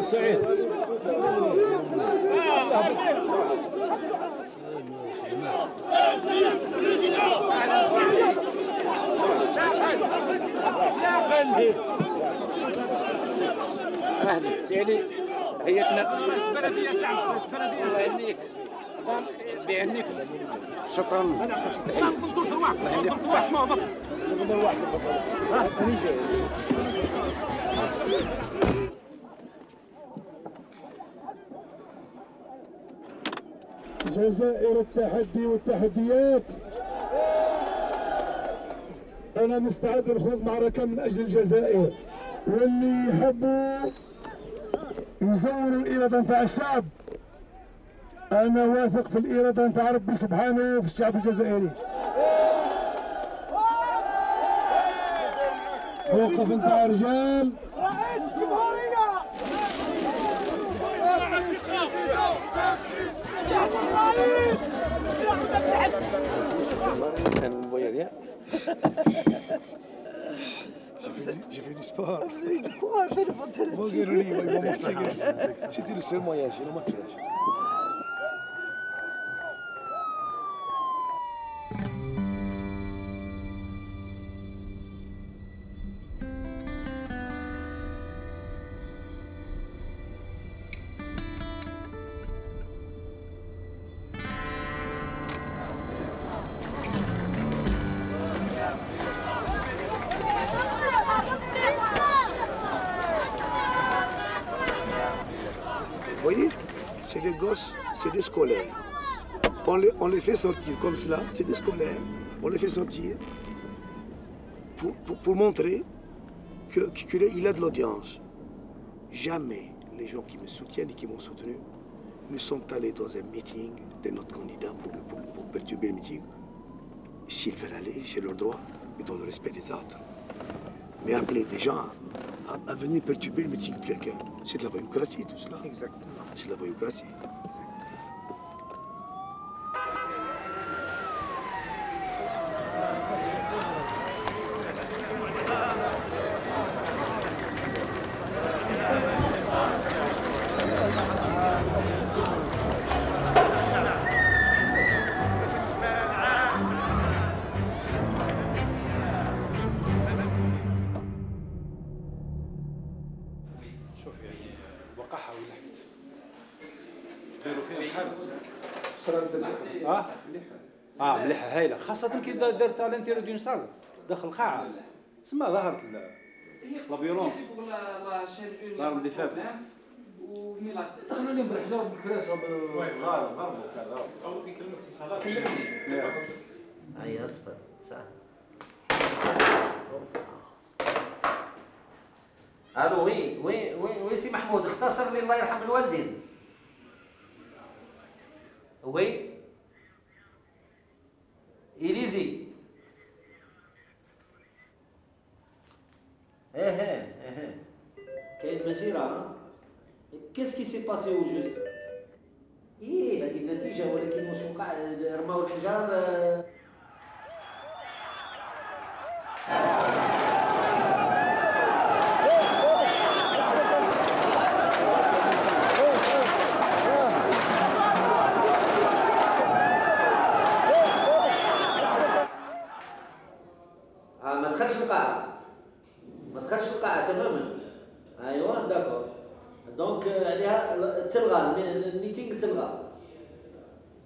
سعيد اهلا سيدي هيئتنا البلديه تاعنا الله يهنيك بيهنيك شكرا ما نقدرش صح ما جزائر التحدي والتحديات. أنا مستعد نخوض معركة من أجل الجزائر، واللي يحبوا يزوروا الإرادة نتاع الشعب أنا واثق في الإرادة نتاع ربي سبحانه وفي الشعب الجزائري. موقف نتاع رجال رئيس الجمهورية Je ne voyais rien. J'ai fait du sport. Vous avez du courage de monter là-dessus. C'était le seul moyen, sinon moi, Vous voyez, c'est des gosses, c'est des scolaires. On les fait sortir comme cela, c'est des scolaires. On les fait sortir pour montrer qu'il a de l'audience. Jamais les gens qui me soutiennent et qui m'ont soutenu ne sont allés dans un meeting de notre candidat pour perturber le meeting. S'ils veulent aller, c'est leur droit, mais dans le respect des autres. Mais appeler des gens à venir perturber le meeting de quelqu'un, c'est de la voyoucratie tout cela. Exactement. C'est de la voyoucratie. مليحه هايله خاصه كي دارت على الانتيريور دون سال داخل القاعه تسمى ظهرت لا فيولونس لا اندفاع دخلوا لهم بالحجار بالفراس ضربوا كذا او يكلمك سي صلاه هيا تفضل ساعه الو وي سي محمود اختصر لي الله يرحم الوالدين وي إليزي كاين مسيرة كيس كي سي باسي او جوست هذه النتيجة ولكن واش وقع رماو الحجار ما دخلش القاعة تماما ايوا داكور دونك عليها تلغى الميتينغ تلغى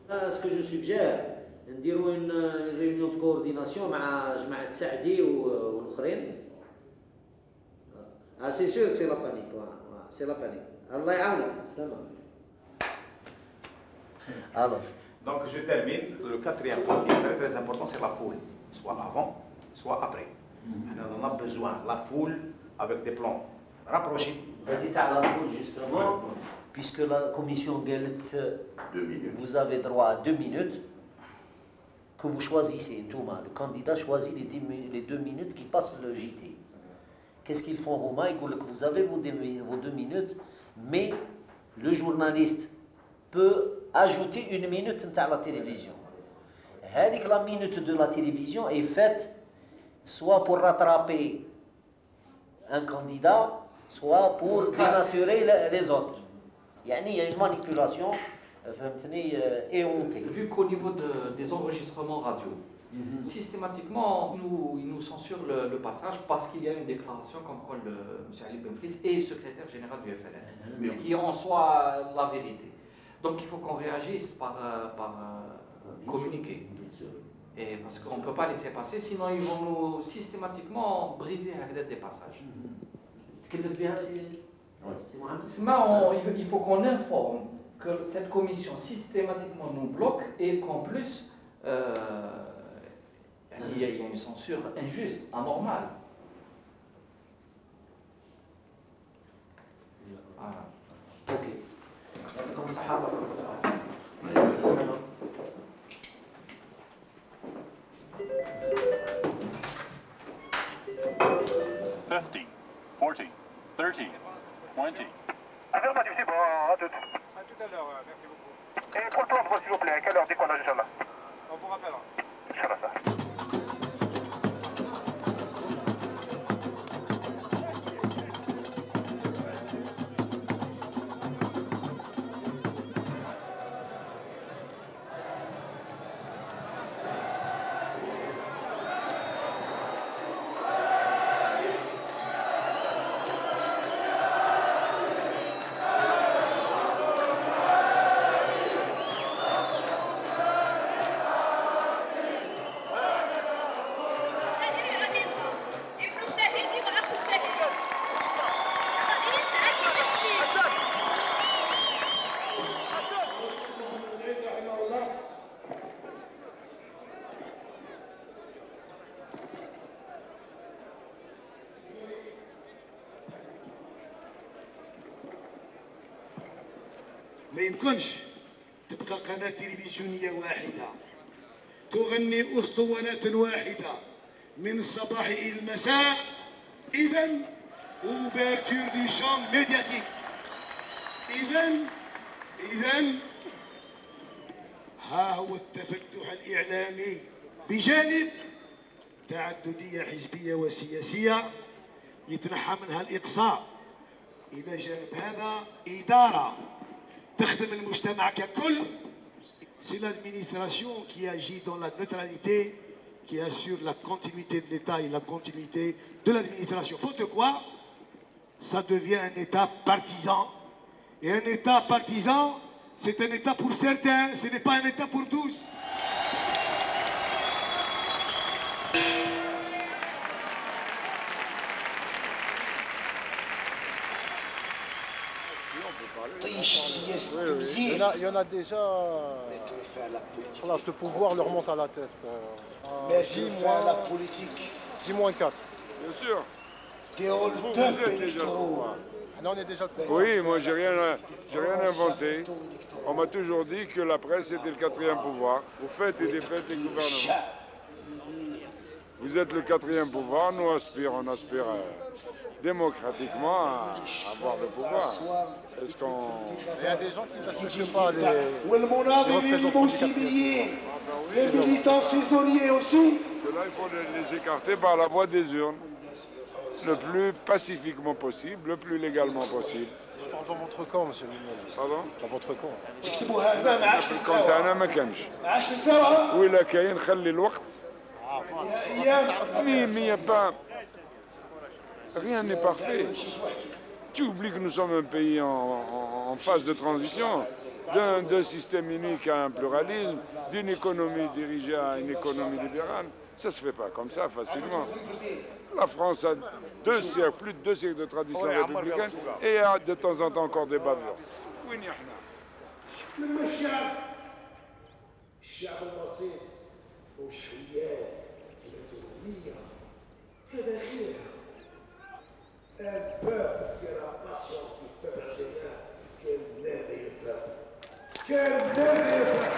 اسكو جو سوجير نديرو اون ريونيون دو كورديناسيون مع جماعة سعدي والاخرين سي سور سي لا بانيك سي لا بانيك الله يعاونك سلامة Alors, donc je termine. Le quatrième point qui est très important, c'est la foule, soit avant, soit après. On a besoin de la foule avec des plans rapprochés. La foule, justement, puisque la commission Galet, vous avez droit à 2 minutes que vous choisissez. Le candidat choisit les 2 minutes qui passent le JT. Qu'est-ce qu'ils font, Romain? Ils disent que vous avez vos 2 minutes, mais le journaliste peut ajouter 1 minute à la télévision. La minute de la télévision est faite soit pour rattraper un candidat, soit pour dénaturer les autres. Il y a une manipulation éhontée. Vu qu'au niveau des enregistrements radio, systématiquement, ils nous censurent le passage parce qu'il y a une déclaration comme quoi M. Ali Benflis est secrétaire général du FLN, ce qui est en soi la vérité. Donc il faut qu'on réagisse par communiquer. Et parce qu'on ne peut pas laisser passer, sinon ils vont nous systématiquement briser des passages. Il faut qu'on informe que cette commission systématiquement nous bloque et qu'en plus, il y a une censure injuste, anormale. Voilà. Ok. Comme ça. 50, 40, 30, 20. Affirmatif, c'est bon, à tout à l'heure, merci beaucoup. Et pour le plan, s'il vous plaît, On vous rappellera. ما يمكنش تبقى قناة تلفزيونية واحدة تغني أسطوانة واحدة من الصباح إلى المساء. إذا ouverture du champ médiatique. إذا ها هو التفتح الإعلامي بجانب تعددية حزبية وسياسية يتنحى منها الإقصاء. إلى جانب هذا إدارة تخدم المجتمع ككل. C'est l'administration qui agit dans la neutralité, qui assure la continuité de l'État et la continuité de l'administration. Faute de quoi, ça devient un État partisan. Et un État partisan, c'est un État pour certains, ce n'est pas un État pour tous. Il y en a déjà. Place, le pouvoir leur monte à la tête. Mais tu fais la politique. J-4. Bien sûr. Vous êtes déjà. On est déjà. Oui, moi j'ai rien inventé. On m'a toujours dit que la presse était le quatrième pouvoir. Vous faites et défaites les gouvernements. Vous êtes le quatrième pouvoir, nous on aspire démocratiquement à avoir le pouvoir. Est-ce qu'on... Il y a des gens qui ne respectent pas les représentants les militants saisonniers aussi. Cela, il faut les écarter par la voie des urnes, le plus pacifiquement possible, le plus légalement possible. Je parle dans votre camp, monsieur le ministre. Pardon? Dans votre camp. الكون تاعنا ما كانش. وإلا كاين خلي الوقت. Mais rien n'est parfait. Tu oublies que nous sommes un pays en phase de transition, d'un système unique à un pluralisme, d'une économie dirigée à une économie libérale. Ça ne se fait pas comme ça facilement. La France a plus de 2 siècles de tradition républicaine et a de temps en temps encore des bavures. Un peuple qui a la patience du peuple algérien, quel merveilleux peuple! Quel merveilleux peuple!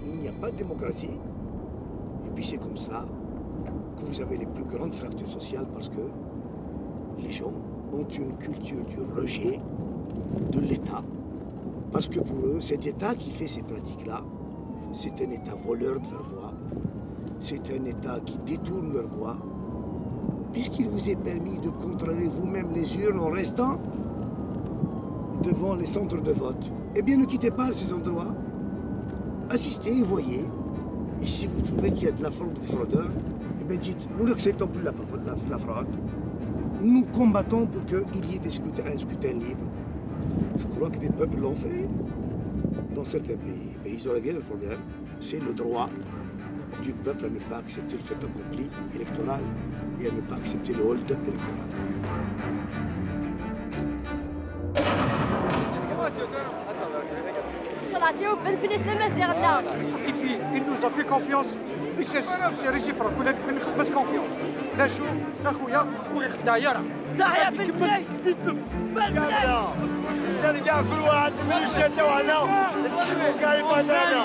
Il n'y a pas de démocratie, et puis c'est comme cela que vous avez les plus grandes fractures sociales parce que les gens ont une culture du rejet de l'État. Parce que pour eux, cet État qui fait ces pratiques-là, c'est un État voleur de leur voix, c'est un État qui détourne leur voix, puisqu'il vous est permis de contrôler vous-même les urnes en restant devant les centres de vote. Eh bien, ne quittez pas ces endroits, assistez et voyez. Et si vous trouvez qu'il y a de la fraude ou des fraudeurs, eh bien dites, nous n'acceptons plus la fraude. Nous combattons pour qu'il y ait un scrutin libre. Je crois que des peuples l'ont fait dans certains pays. Mais ils ont réglé le problème. C'est le droit du peuple à ne pas accepter le fait accompli électoral et à ne pas accepter le hold-up électoral. Et puis, il nous a fait confiance. C'est réciproque. بس confiance. لا شوف اخويا ويخدع يرى داعية في البلاد السرقة كل واحد من يشتوا هنا السحب قايبة هنا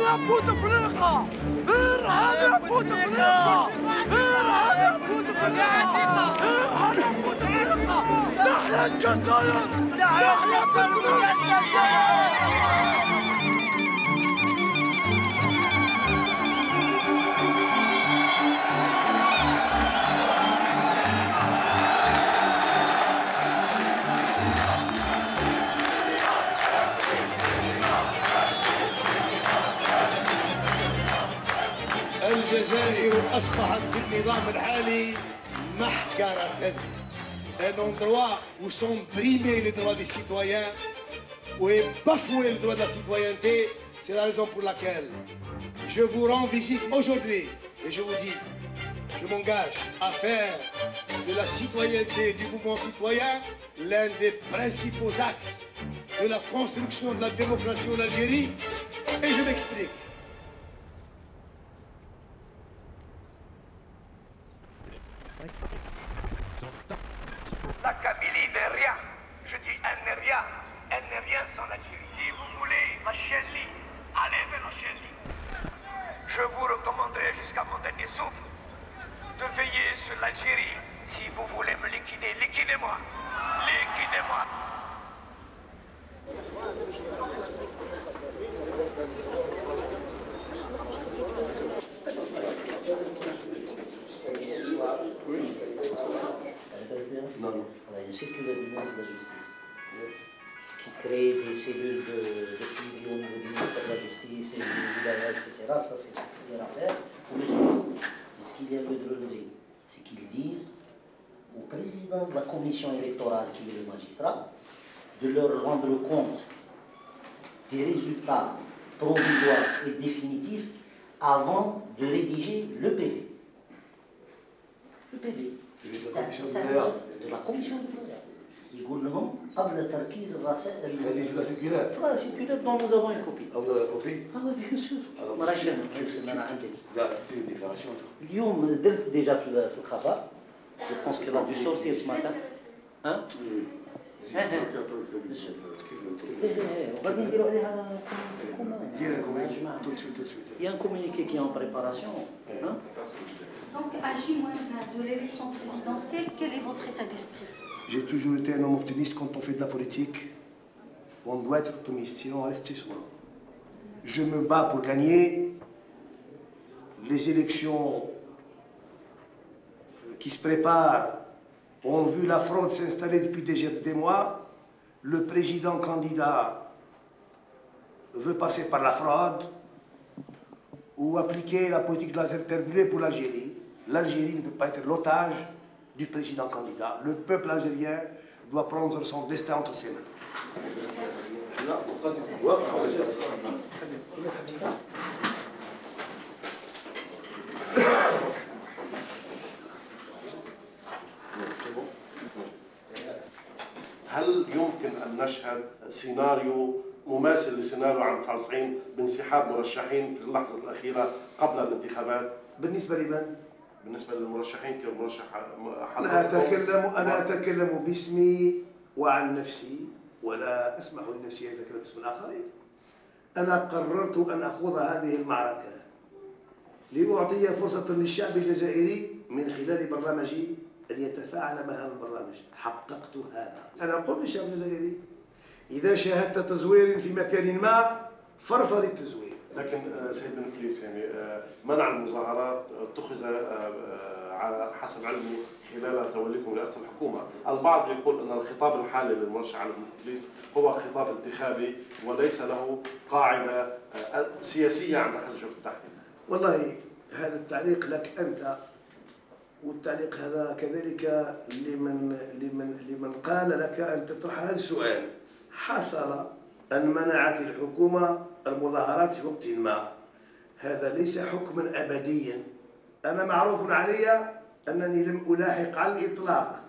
يا بوتفليقة ارحل يا بوتفليقة ارحل يا بوتفليقة ارحل يا بوتفليقة تحيا الجزائر تحيا الجزائر الجزائر أصبحت في النظام الحالي محكرة. Un endroit où sont brimés les droits des citoyens, où est bafoué le droit de la citoyenneté. C'est la raison pour laquelle je vous rends visite aujourd'hui et je vous dis, je m'engage à faire de la citoyenneté du mouvement citoyen l'un des principaux axes de la construction de la démocratie en Algérie. Et je m'explique. La Kabylie n'est rien. Je dis elle n'est rien. Elle n'est rien sans l'Algérie. Si vous voulez la Chélie, allez vers la Chélie. Je vous recommanderai jusqu'à mon dernier souffle de veiller sur l'Algérie. Si vous voulez me liquider, liquidez-moi. Liquidez-moi. Non, non. On a une circulaire du ministre de la Justice qui crée des cellules de suivi au niveau du ministère de la Justice et du wilaya, etc. Ça, c'est ce qu'il y a à faire pour le suivi. Mais ce qu'il y a lieu de relever, c'est qu'ils disent au président de la commission électorale, qui est le magistrat, de leur rendre compte des résultats provisoires et définitifs avant de rédiger le PV. Le PV. de la commission électorale. يقول لهم قبل تركيز الرسائل هذه في السيركيلار. في السيركيلار دون nous avons une copie. vous avez la copie؟ بيان سور. ما راهيش انا عندي. une déclaration. اليوم درت ديجا في الخبر. Je pense qu'elle a dû sortir ce matin. Hein? Il y a un communiqué qui est en préparation. Hein? Donc, à J-1 de l'élection présidentielle, quel est votre état d'esprit? J'ai toujours été un homme optimiste quand on fait de la politique. On doit être optimiste, sinon on reste chez soi. Je me bats pour gagner les élections qui se préparent. On a vu la fraude s'installer depuis déjà des mois. Le président candidat veut passer par la fraude ou appliquer la politique de la terre brûlée pour l'Algérie. L'Algérie ne peut pas être l'otage du président candidat. Le peuple algérien doit prendre son destin entre ses mains. هل يمكن أن نشهد سيناريو مماثل لسيناريو عام 99 بانسحاب مرشحين في اللحظة الأخيرة قبل الانتخابات؟ بالنسبة لمن؟ بالنسبة للمرشحين كمرشح أنا أتكلم باسمي وعن نفسي ولا أسمح لنفسي أن أتكلم باسم الآخرين. أنا قررت أن أخوض هذه المعركة لأعطي فرصة للشعب الجزائري من خلال برنامجي أن يتفاعل مع هذا البرنامج. حققت هذا. أنا أقول للشعب الجزائري إذا شاهدت تزوير في مكان ما فارفض التزوير. لكن سيد بن فليس يعني منع المظاهرات اتخذ على حسب علمي خلال توليكم رئاسة الحكومة. البعض يقول أن الخطاب الحالي للمرشح علي بن فليس هو خطاب انتخابي وليس له قاعدة سياسية عند حزب شرطة التحرير. والله هذا التعليق لك أنت، والتعليق هذا كذلك لمن قال لك أن تطرح هذا السؤال. حصل أن منعت الحكومة المظاهرات في وقت ما. هذا ليس حكما أبديا. أنا معروف علي أنني لم ألاحق على الإطلاق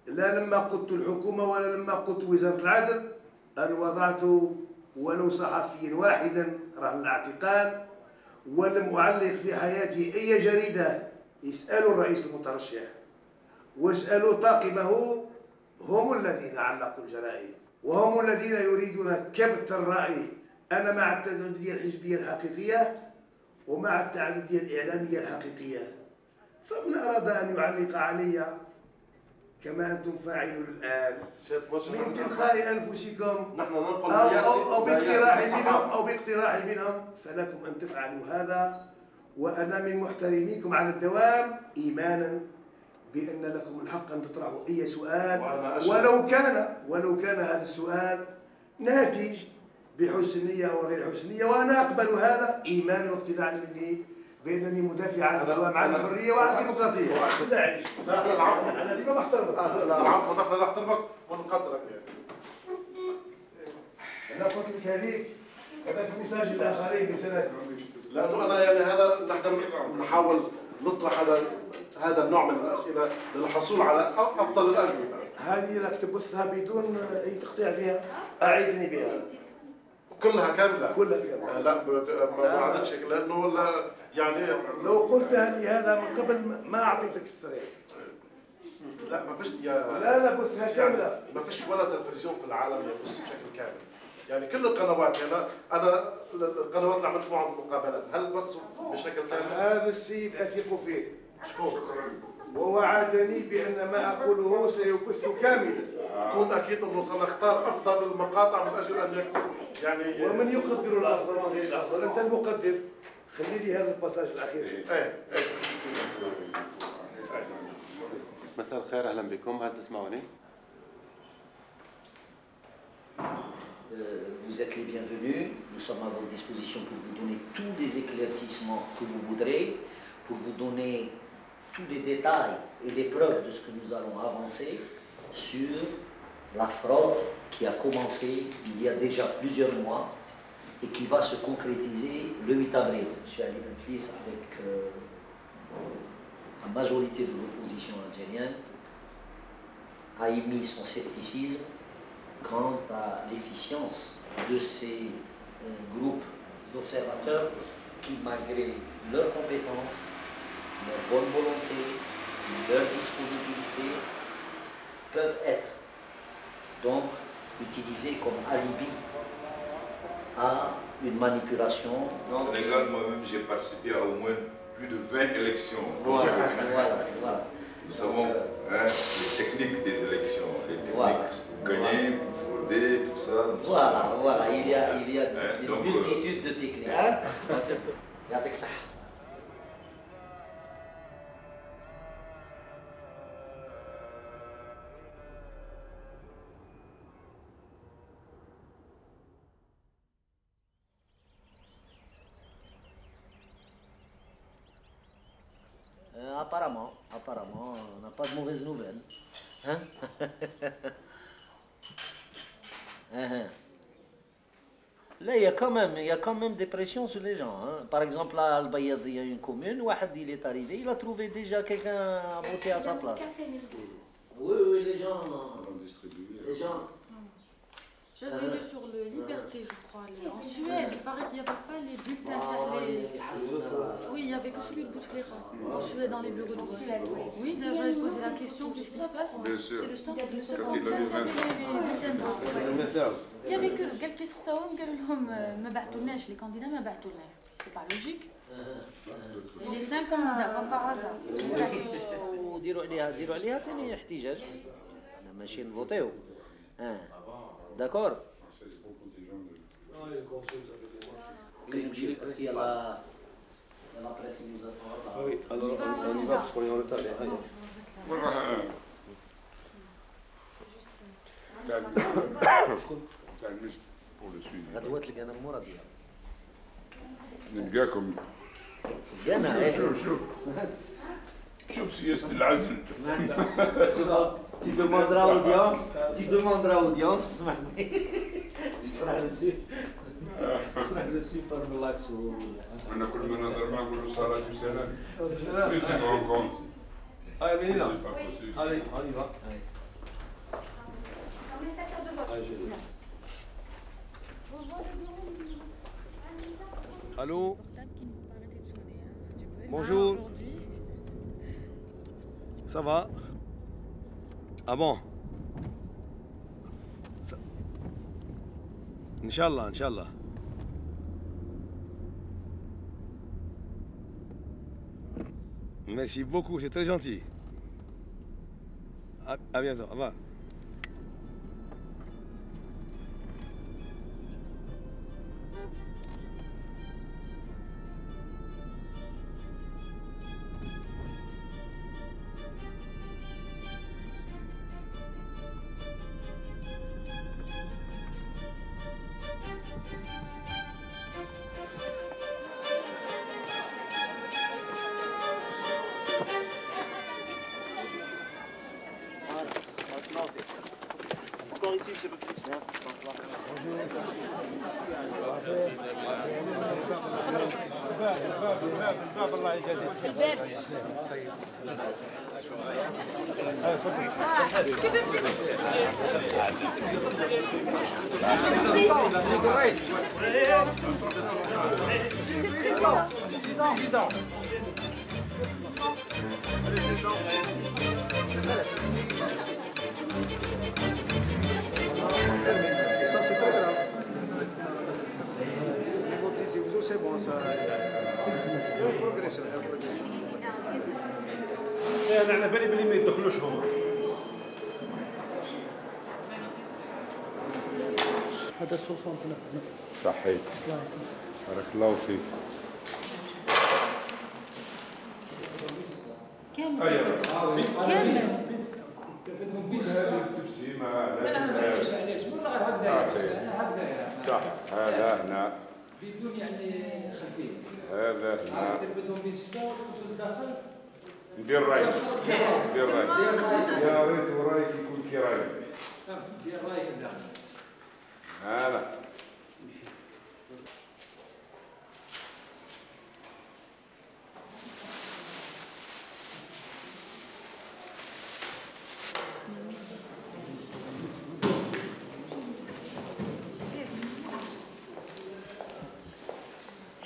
لا لما قلت الحكومة ولا لما قلت وزارة العدل أن وضعت ولو صحفيا واحدا رهن الاعتقال، ولم أعلق في حياتي أي جريدة. اسألوا الرئيس المترشح واسألوا طاقمه، هم الذين علقوا الجرائد وهم الذين يريدون كبت الرأي أنا مع التعددية الحزبية الحقيقية ومع التعددية الإعلامية الحقيقية. فمن أراد أن يعلق علي كما أنتم فاعلون الآن من تلقاء أنفسكم أو باقتراح منهم فلكم أن تفعلوا هذا، وأنا من محترميكم على الدوام إيمانا بأن لكم الحق أن تطرحوا أي سؤال ولو كان هذا السؤال ناتج بحسن نية أو غير حسن نية، وأنا أقبل هذا إيمانا واقتناعا مني بأنني مدافع عن الدوام عن الحرية وعن الديمقراطية. أنا ديما محترمك. العفو، نحن نحترمك ونقدرك. أنا قلت لك هذيك هذاك المساج الآخرين بسنة. لأنه أنا يعني هذا نحن نحاول نطرح هذا النوع من الأسئلة للحصول على أفضل الأجوبة. هذه لك تبثها بدون أي تقطيع فيها، أعيدني بها. كلها كاملة؟ كلها كاملة. لا ما وعدتش لأنه يعني لو قلتها لي هذا من قبل ما أعطيتك تصريح. لا ما فيش لا بثها كاملة. ما فيش ولا تلفزيون في العالم يبث بشكل كامل. يعني كل القنوات أنا القنوات اللي عملت معهم مقابلات هل بثوا بشكل كامل؟ هذا السيد أثق فيه. شكون؟ ووعدني بأن ما أقوله سيبث كاملا. كون أكيد أنه سنختار أفضل المقاطع من أجل أن يكون يعني ومن يقدر الأفضل من غير الأفضل؟ أنت المقدر. خلي لي هذا الباساج الأخير. مساء الخير، أهلا بكم. هل تسمعوني؟ Vous êtes les bienvenus. Nous sommes à votre disposition pour vous donner tous les éclaircissements que vous voudrez, pour vous donner tous les détails et les preuves de ce que nous allons avancer sur la fraude qui a commencé il y a déjà plusieurs mois et qui va se concrétiser le 8 avril. M. Ali Benflis, avec la majorité de l'opposition algérienne, a émis son scepticisme quant à l'efficience de ces groupes d'observateurs qui, malgré leurs compétences, leur bonne volonté, leur disponibilité, peuvent être donc utilisés comme alibi à une manipulation. Au Sénégal, moi-même, j'ai participé à au moins plus de 20 élections. Voilà. Nous savons les techniques des élections, les techniques gagner, frauder, tout ça. Voilà, il y a une multitude de techniques. Ya'atik sahha. Apparemment, on n'a pas de mauvaises nouvelles. Hein? Là, il y a quand même des pressions sur les gens. Hein. Par exemple, là, à Al-Bayad, il y a une commune, Wahad, il est arrivé, il a trouvé déjà quelqu'un à voter à sa place. Oui, les gens. J'avais lu sur le Liberté, je crois. En Suède, il paraît qu'il n'y avait pas les bulletins. Oui, il n'y avait que celui de Bouteflika. En Suède, dans les bureaux de Suède. Oui, d'ailleurs, j'avais posé la question, qu'est-ce qui se passe? C'était le centre de 60 il y avait que قال كي سقساوهم قالوا لهم ما بعثولناش les candidats ما بعثولناش. C'est pas logique. Les 5 candidats comme par hasard. وديروا عليها ثاني احتجاج. احنا ماشي نفوتيو. D'accord. Parce qu'il y a la presse qui nous attend. Ah oui, alors on y va parce qu'on est en retard. pour le suivi. غدوة تلقانا مرضية. نلقاكم. تلقانا شوف سياسة العزل. Tu demanderas audience, اسمعني. Tu seras reçu par Relax. أنا كل ما نهضر معاه نقول له الصلاة والسلام. Allez, venez là. Allez, on y va. Allô? Bonjour. Ça va? Ah bon? Inch'Allah, Inch'Allah. Merci beaucoup, c'est très gentil. À bientôt, au revoir. الله يجازيك. Et ça, c'est très grave. Montez-vous, c'est bon, ça. Il y a une progression. أنا على بالي بلي ما يدخلوش هما. هذا السلطان تنفذ. صحيح. بارك الله فيك. كامل كامل كل هذه التبسيمة علاش والله غير هكذا صح هذا هنا بدون يعني خلفيه هذا هنا بدون بيسبور الداخل ندير رايك ندير رايك يا ريت رايك يكون كي رايك دير رايك الداخل هذا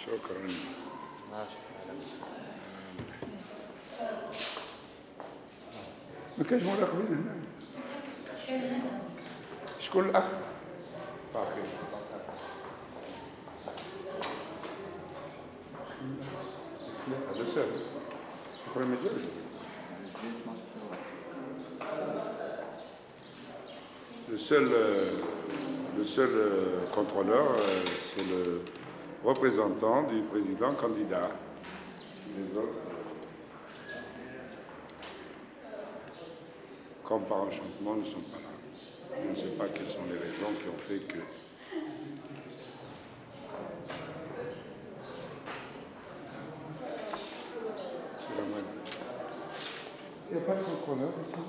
شكرا ما كاينش مراقبين هنا شكون الاخ؟ باقي هذا سهل شكرا ما جاوش Le seul contrôleur, c'est le représentant du président candidat. Les autres, comme par enchantement, ne sont pas là. Je ne sais pas quelles sont les raisons qui ont fait que. C'est la moindre. Il n'y a pas de contrôleur ici.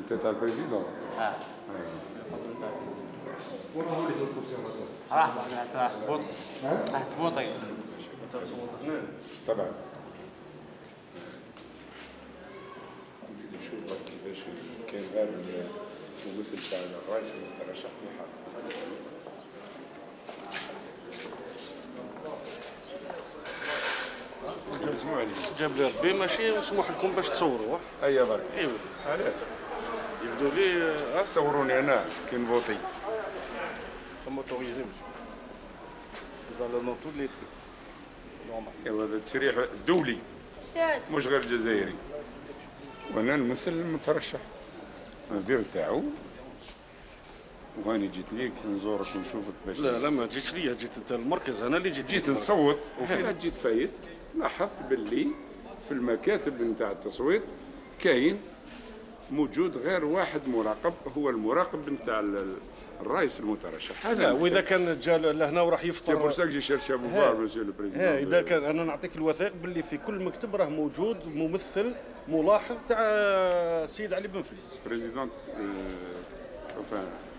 Peut-être le président. Ah. Où sont les autres observateurs? راح تفوت راح تفوتي طبعا. بدي نشوف كيفاش كان غير الممثل تاع الرئيس المترشح مليح. جاب لي ربي ماشي مسموح لكم باش تصوروا. ايوا برك. ايوا. علاش؟ يبدو لي صوروني انا كي نفوتي. Comme autorisé, monsieur. Nous allons dans toutes les trucs. Normal. ايوا هذا تسريح دولي مش غير جزائري. وانا نمثل المترشح. المدير تاعو وهاني جيت ليك نزورك ونشوفك باش لا ما جيتش ليا جيت انت المركز انا اللي جيت نصوت وفيها جيت فايت لاحظت باللي في المكاتب نتاع التصويت كاين موجود غير واحد مراقب هو المراقب نتاع الرئيس المترشح. لا واذا كان جا لهنا وراح يفطر سي بور سا كو جي شيرشي افو فوار مسيو لو بريزيدون. اذا كان انا نعطيك الوثائق باللي في كل مكتب راه موجود ممثل ملاحظ تاع السيد علي بن فليس. بريزيدون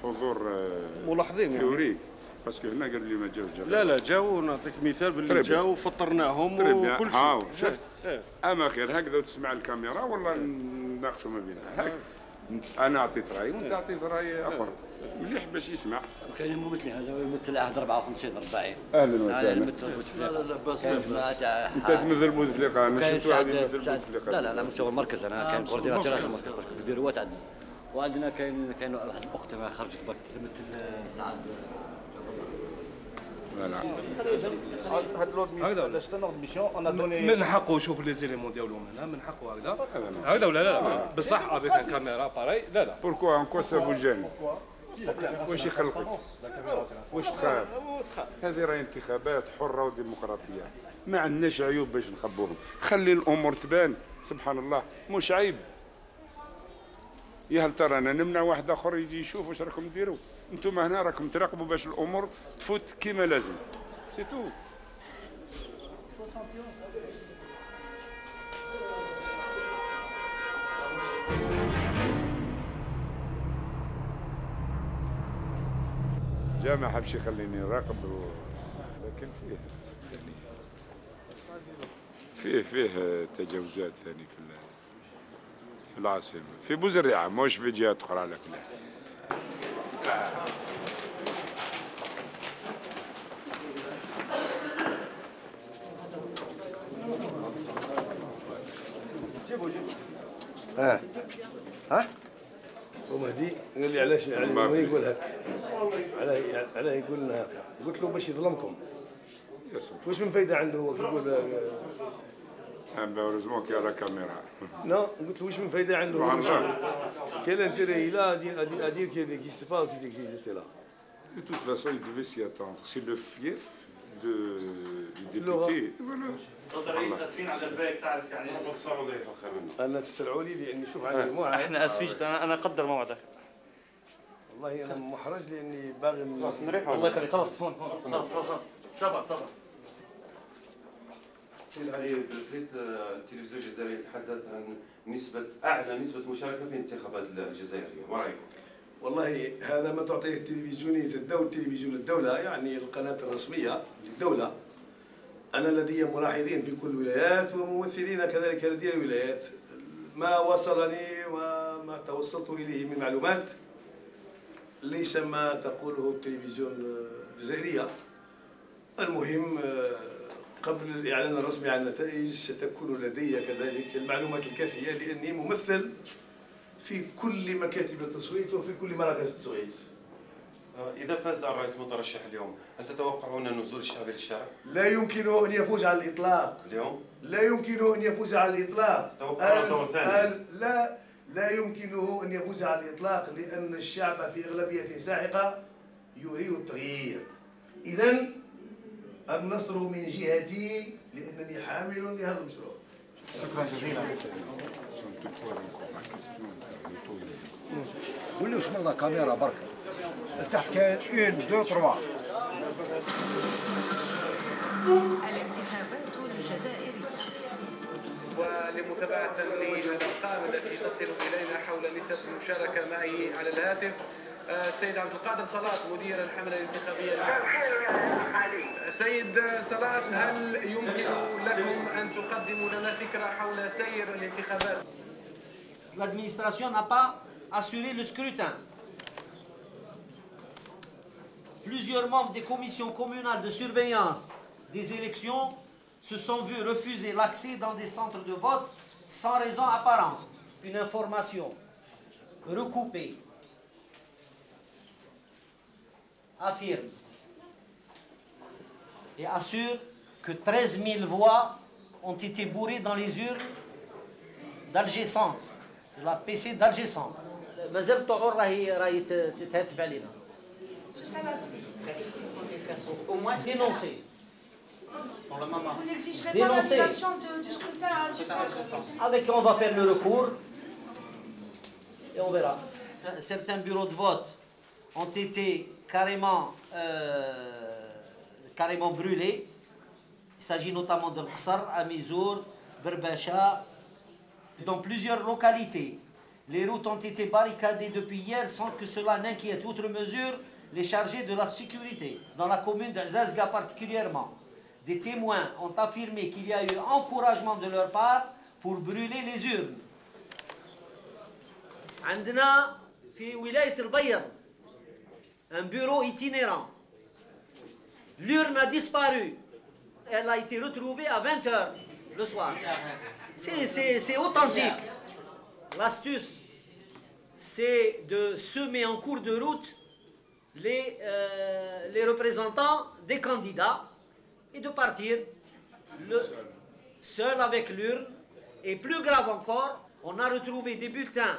حضور ملاحظين تيوريك باسكو هنا قالوا لي ما جاوش. لا جاو نعطيك مثال باللي جاو وفطرناهم وكل شيء. شفت اما خير هكذا وتسمع الكاميرا ولا نناقشوا ما بيننا. انا اعطيت راي وانت اعطيت راي اخر مليح باش يسمع. كاين ممثل هذا يمثل عهد 54 40. اهلا وسهلا. لا بس انت تمثل بوتفليقه انا شفت واحد يمثل بوتفليقه. لا انا مستوى المركز انا كان كورديناتور المركز في البيروات عندنا. وعندنا كاين واحد الاخت ما خرجت برك تمثل سعد. هاد لورد ميسيون اون ا دوني من حقه يشوف لي زيليمون ديالو هنا، من حقه هكذا ولا لا بصح افيك ان كاميرا باري لا بوركوا ان كوا سا فو جين واش يخلقك واش تخاف؟ هذه راهي انتخابات حره وديمقراطيه، ما عندناش عيوب باش نخبوهم، خلي الامور تبان. سبحان الله مش عيب. يا هل ترى انا نمنع واحد اخر يجي يشوف واش راكم ديروا؟ انتم هنا راكم تراقبوا باش الامور تفوت كما لازم، سي تو. جا ما حبش يخليني نراقب لكن فيه تجاوزات ثاني في العاصمة، في بوزريعة مش في جهات أخرى على كل حال. ها ومهدي قال لي علاش يعني يقول هكا، علاه يقول لنا هكا؟ قلت له باش يظلمكم. واش من فايده عنده هو كيقول هوريزمون كي على كاميرا. لا قلت له واش من فايده عنده سبحان الله. Quel intérêt il a à dire qu'il n'existe pas ou qu'il était là? De toute façon, il devait s'y attendre. C'est le fief du député. Voilà. الرئيس اسفين على الباك تعرف يعني نوصلوا ليه خير منه. انا تسرعوا لي لاني شوف عندي موعد. احنا اسفين جدا انا اقدر موعدك. والله انا محرج لاني باغي نريحوا. الله يخليك خلاص هون خلاص صبر. سيد علي بنفليس التلفزيون الجزائري يتحدث عن أعلى نسبة مشاركة في انتخابات الجزائر اليوم، ما رأيكم؟ والله هذا ما تعطيه التلفزيونية تلفزيون الدولة، يعني القناة الرسمية للدولة. أنا لدي ملاحظين في كل الولايات وممثلين كذلك لدي الولايات. ما وصلني وما توصلت إليه من معلومات ليس ما تقوله التلفزيون الجزائرية. المهم قبل الإعلان الرسمي عن النتائج ستكون لدي كذلك المعلومات الكافية لأني ممثل في كل مكاتب التصويت وفي كل مراكز التصويت. إذا فاز الرئيس مترشح اليوم، هل تتوقعون نزول الشعب للشارع؟ لا يمكنه أن يفوز على الإطلاق. اليوم؟ لا يمكنه أن يفوز على الإطلاق. تتوقعون دور ثاني؟ لا يمكنه أن يفوز على الإطلاق لأن الشعب في أغلبية ساحقة يريد التغيير. إذن النصر من جهتي لأنني حامل لهذا المشروع. شكرا جزيلا. ولوا شملنا كاميرا برك تحت كاين 1 2 3. الانتخابات الجزائرية. ولمتابعة الأرقام التي تصل إلينا حول نسب المشاركة معي على الهاتف السيد عبد القادر صلاة مدير الحملة الانتخابية. سيد صلاة، هل يمكن لكم أن تقدموا لنا فكرة حول سير الانتخابات؟ L'administration n'a pas assuré le scrutin. Plusieurs membres des commissions communales de surveillance des élections se sont vus refuser l'accès dans des centres de vote sans raison apparente. Une information recoupée affirme et assure que 13 000 voix ont été bourrées dans les urnes d'Alger Centre, de la PC d'Alger Centre. مازال الطعون راهي تتهتف علينا. Au moins dénoncer. Vous n'exigerez pas l'annulation du scrutin à Alger Centre? Avec on va faire le recours et on verra. Certains bureaux de vote ont été carrément brûlés. Il s'agit notamment de Qsar, Amizour, Berbacha. Dans plusieurs localités, les routes ont été barricadées depuis hier sans que cela n'inquiète. Outre mesure, les chargés de la sécurité, dans la commune de Zazga particulièrement, des témoins ont affirmé qu'il y a eu encouragement de leur part pour brûler les urnes. عندنا في ولاية البيض un bureau itinérant. L'urne a disparu. Elle a été retrouvée à 20h le soir. C'est authentique. L'astuce, c'est de semer en cours de route les représentants des candidats et de partir seul avec l'urne. Et plus grave encore, on a retrouvé des bulletins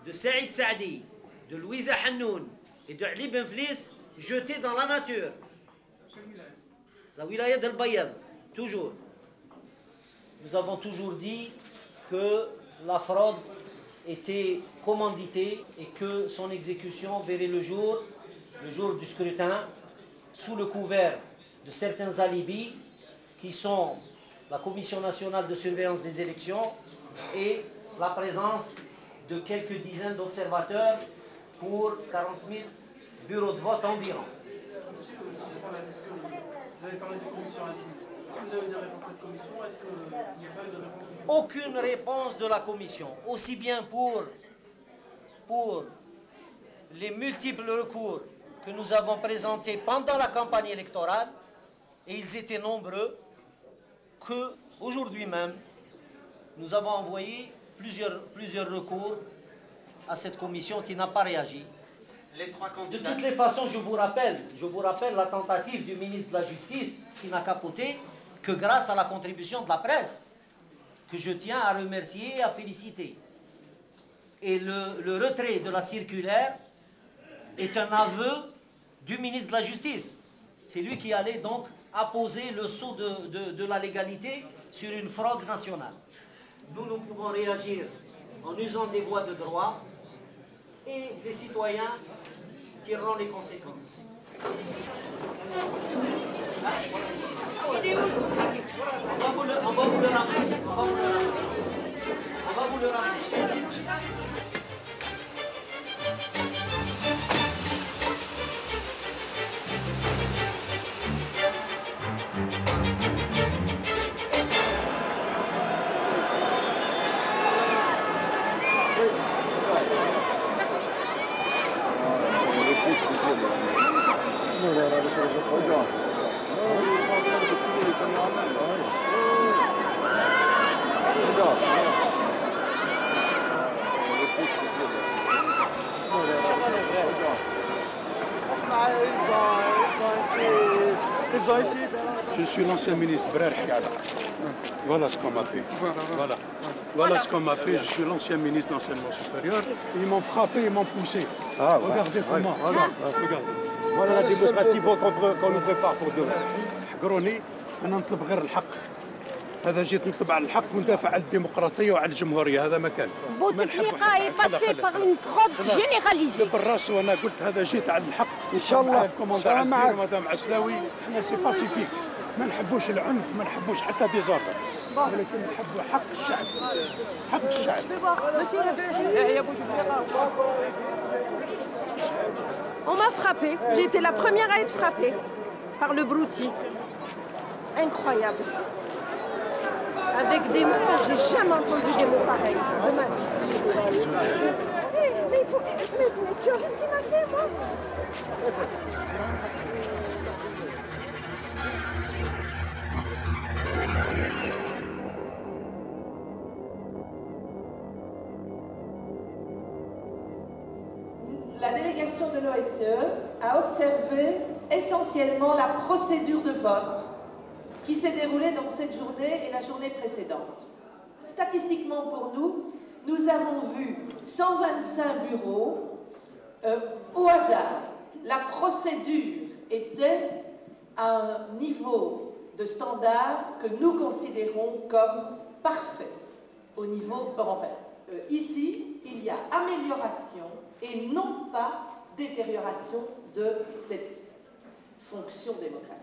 de Saïd Saadi, de Louisa Hannoun et de Ali Benflis jetés dans la nature. La wilaya d'El Bayad, toujours. Nous avons toujours dit que la fraude était commanditée et que son exécution verrait le jour du scrutin, sous le couvert de certains alibis qui sont la Commission nationale de surveillance des élections et la présence de quelques dizaines d'observateurs pour 40 000 bureaux de vote environ. Vous avez parlé de commission à l'île. Si vous avez des réponses de cette commission, est-ce qu'il n'y a pas eu de réponse? Aucune réponse de la commission, aussi bien pour les multiples recours que nous avons présentés pendant la campagne électorale, et ils étaient nombreux, qu'aujourd'hui même, nous avons envoyé plusieurs recours à cette commission qui n'a pas réagi. Les trois candidats. De toutes les façons, je vous rappelle la tentative du ministre de la Justice qui n'a capoté que grâce à la contribution de la presse, que je tiens à remercier et à féliciter. Et le retrait de la circulaire est un aveu du ministre de la Justice. C'est lui qui allait donc apposer le sceau de la légalité sur une fraude nationale. Nous pouvons réagir en usant des voies de droit et les citoyens tireront les conséquences. Il est où? On va vous le ramener. On va vous le ramener. Je suis l'ancien ministre Brer Hkala. Voilà ce qu'on m'a fait. Voilà ce qu'on m'a fait. Je suis l'ancien ministre d'enseignement supérieur. Ils m'ont frappé, ils m'ont poussé. Regardez comment. Regardez. Voilà la démocratie qu'on nous prépare pour demain. حقروني أنا نطلب غير الحق. هذا جيت نطلب على الحق وندافع على الديمقراطية وعلى الجمهورية. هذا ما كان. بوتفليقة est passé par une fraude généralisée. بالراس وأنا قلت هذا جيت على الحق. إن شاء الله. الكوماندة عسلي ومدام عسلاوي احنا سي باسيفيك. ما نحبوش العنف، ما نحبوش حتى ديزوردر. ولكن نحبوا حق الشعب. حق الشعب. On m'a frappée. J'ai été la première à être frappée par le brouti. Incroyable. Avec des mots, j'ai jamais entendu des mots pareils. Mais il faut... Mais tu as vu ce qu'il m'a fait, moi? La délégation de l'OSCE a observé essentiellement la procédure de vote qui s'est déroulée dans cette journée et la journée précédente. Statistiquement pour nous, nous avons vu 125 bureaux au hasard. La procédure était à un niveau de standard que nous considérons comme parfait au niveau européen. Ici, il y a amélioration et non pas détérioration de cette fonction démocratique.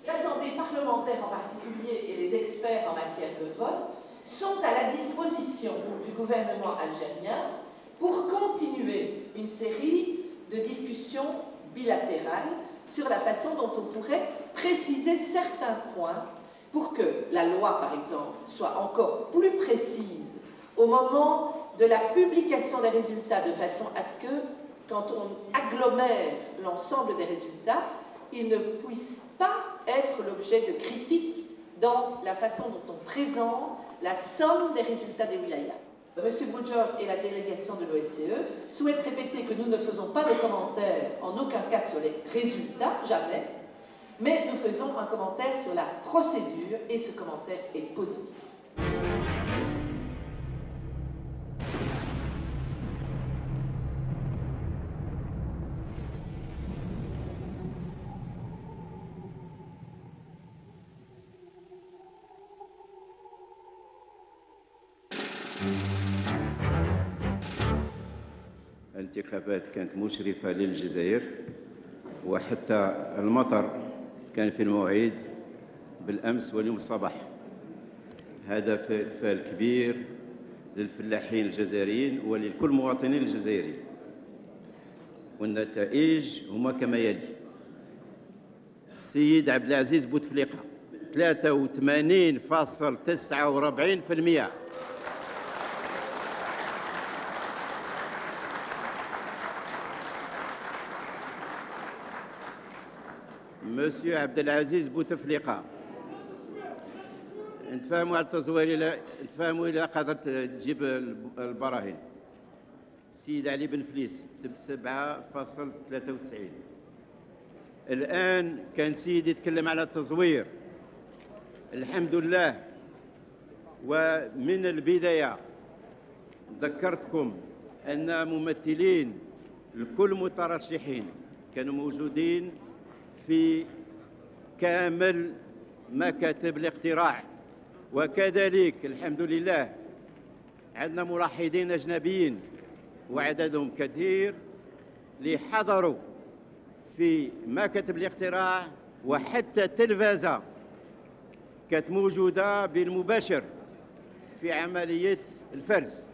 L'Assemblée parlementaire en particulier et les experts en matière de vote sont à la disposition du gouvernement algérien pour continuer une série de discussions bilatérales sur la façon dont on pourrait préciser certains points pour que la loi, par exemple, soit encore plus précise au moment de la publication des résultats, de façon à ce que, quand on agglomère l'ensemble des résultats, ils ne puissent pas être l'objet de critiques dans la façon dont on présente la somme des résultats des wilayas. M. Boudjor et la délégation de l'OSCE souhaitent répéter que nous ne faisons pas de commentaires en aucun cas sur les résultats, jamais, mais nous faisons un commentaire sur la procédure et ce commentaire est positif. الانتخابات كانت مشرفة للجزائر وحتى المطر كان في الموعد بالأمس واليوم الصباح. هذا فال كبير للفلاحين الجزائريين ولكل مواطنين الجزائريين. والنتائج هما كما يلي: السيد عبد العزيز بوتفليقة 83.49%. مسيو عبد العزيز بوتفليقة، نتفاهموا على التزوير، نتفاهموا إذا قدرت تجيب البراهين. السيد علي بن فليس 7.93. الآن كان سيدي يتكلم على التزوير. الحمد لله، ومن البداية ذكرتكم أن ممثلين لكل مترشحين كانوا موجودين في كامل مكاتب الاقتراع، وكذلك الحمد لله عندنا ملاحظين أجنبيين وعددهم كثير اللي حضروا في مكاتب الاقتراع، وحتى التلفزة كانت موجودة بالمباشر في عملية الفرز،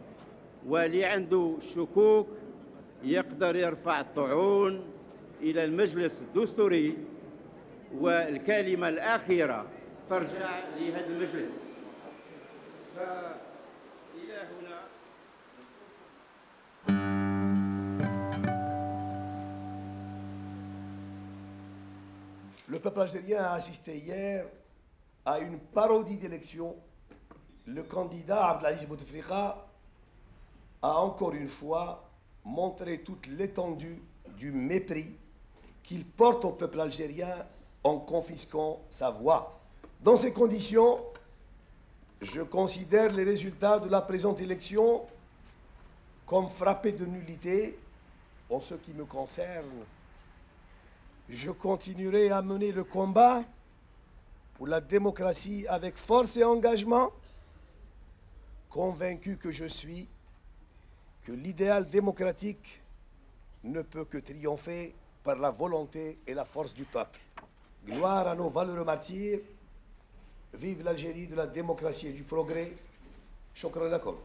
واللي عنده شكوك يقدر يرفع الطعون إلى المجلس الدستوري، والكلمة الأخيرة ترجع لهذا المجلس. فإلى هنا Le peuple algérien a assisté hier à une parodie d'élection. Le candidat Abdelaziz Bouteflika a encore une fois montré toute l'étendue du mépris qu'il porte au peuple algérien en confisquant sa voix. Dans ces conditions, je considère les résultats de la présente élection comme frappés de nullité. En ce qui me concerne, je continuerai à mener le combat pour la démocratie avec force et engagement, convaincu que je suis que l'idéal démocratique ne peut que triompher par la volonté et la force du peuple. Gloire à nos valeureux martyrs. Vive l'Algérie de la démocratie et du progrès. Shukran lakum.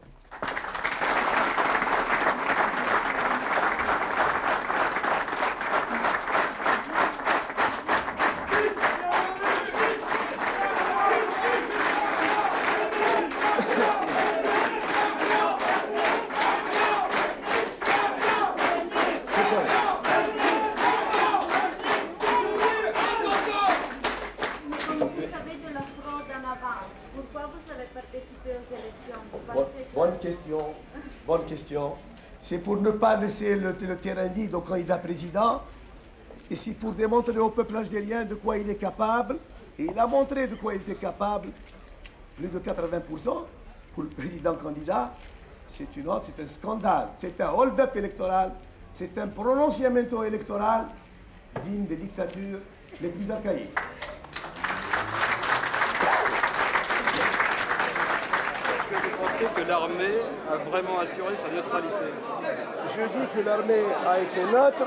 Bonne question. C'est pour ne pas laisser le terrain vide au candidat président, et c'est pour démontrer au peuple algérien de quoi il est capable, et il a montré de quoi il était capable, plus de 80% pour le président candidat. C'est une honte, c'est un scandale, c'est un hold-up électoral, c'est un prononciamento électoral digne des dictatures les plus archaïques. Vous pensez que l'armée a vraiment assuré sa neutralité? Je dis que l'armée a été neutre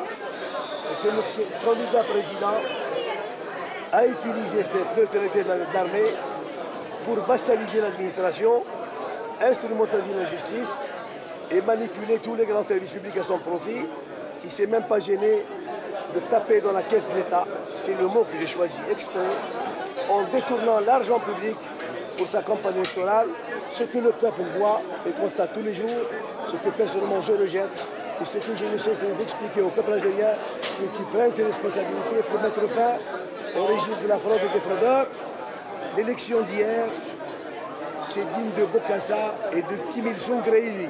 et que le candidat président a utilisé cette neutralité de l'armée pour vassaliser l'administration, instrumentaliser la justice et manipuler tous les grands services publics à son profit. Il ne s'est même pas gêné de taper dans la caisse de l'État, c'est le mot que j'ai choisi exprès, en détournant l'argent public pour sa campagne électorale. Ce que le peuple voit et constate tous les jours, ce que personnellement je rejette, et ce que je ne cesse d'expliquer au peuple algérien, qu'il prenne ses responsabilités pour mettre fin au régime de la fraude et des fraudeurs. L'élection d'hier, c'est digne de Bokassa et de Kim Il-sung réunis.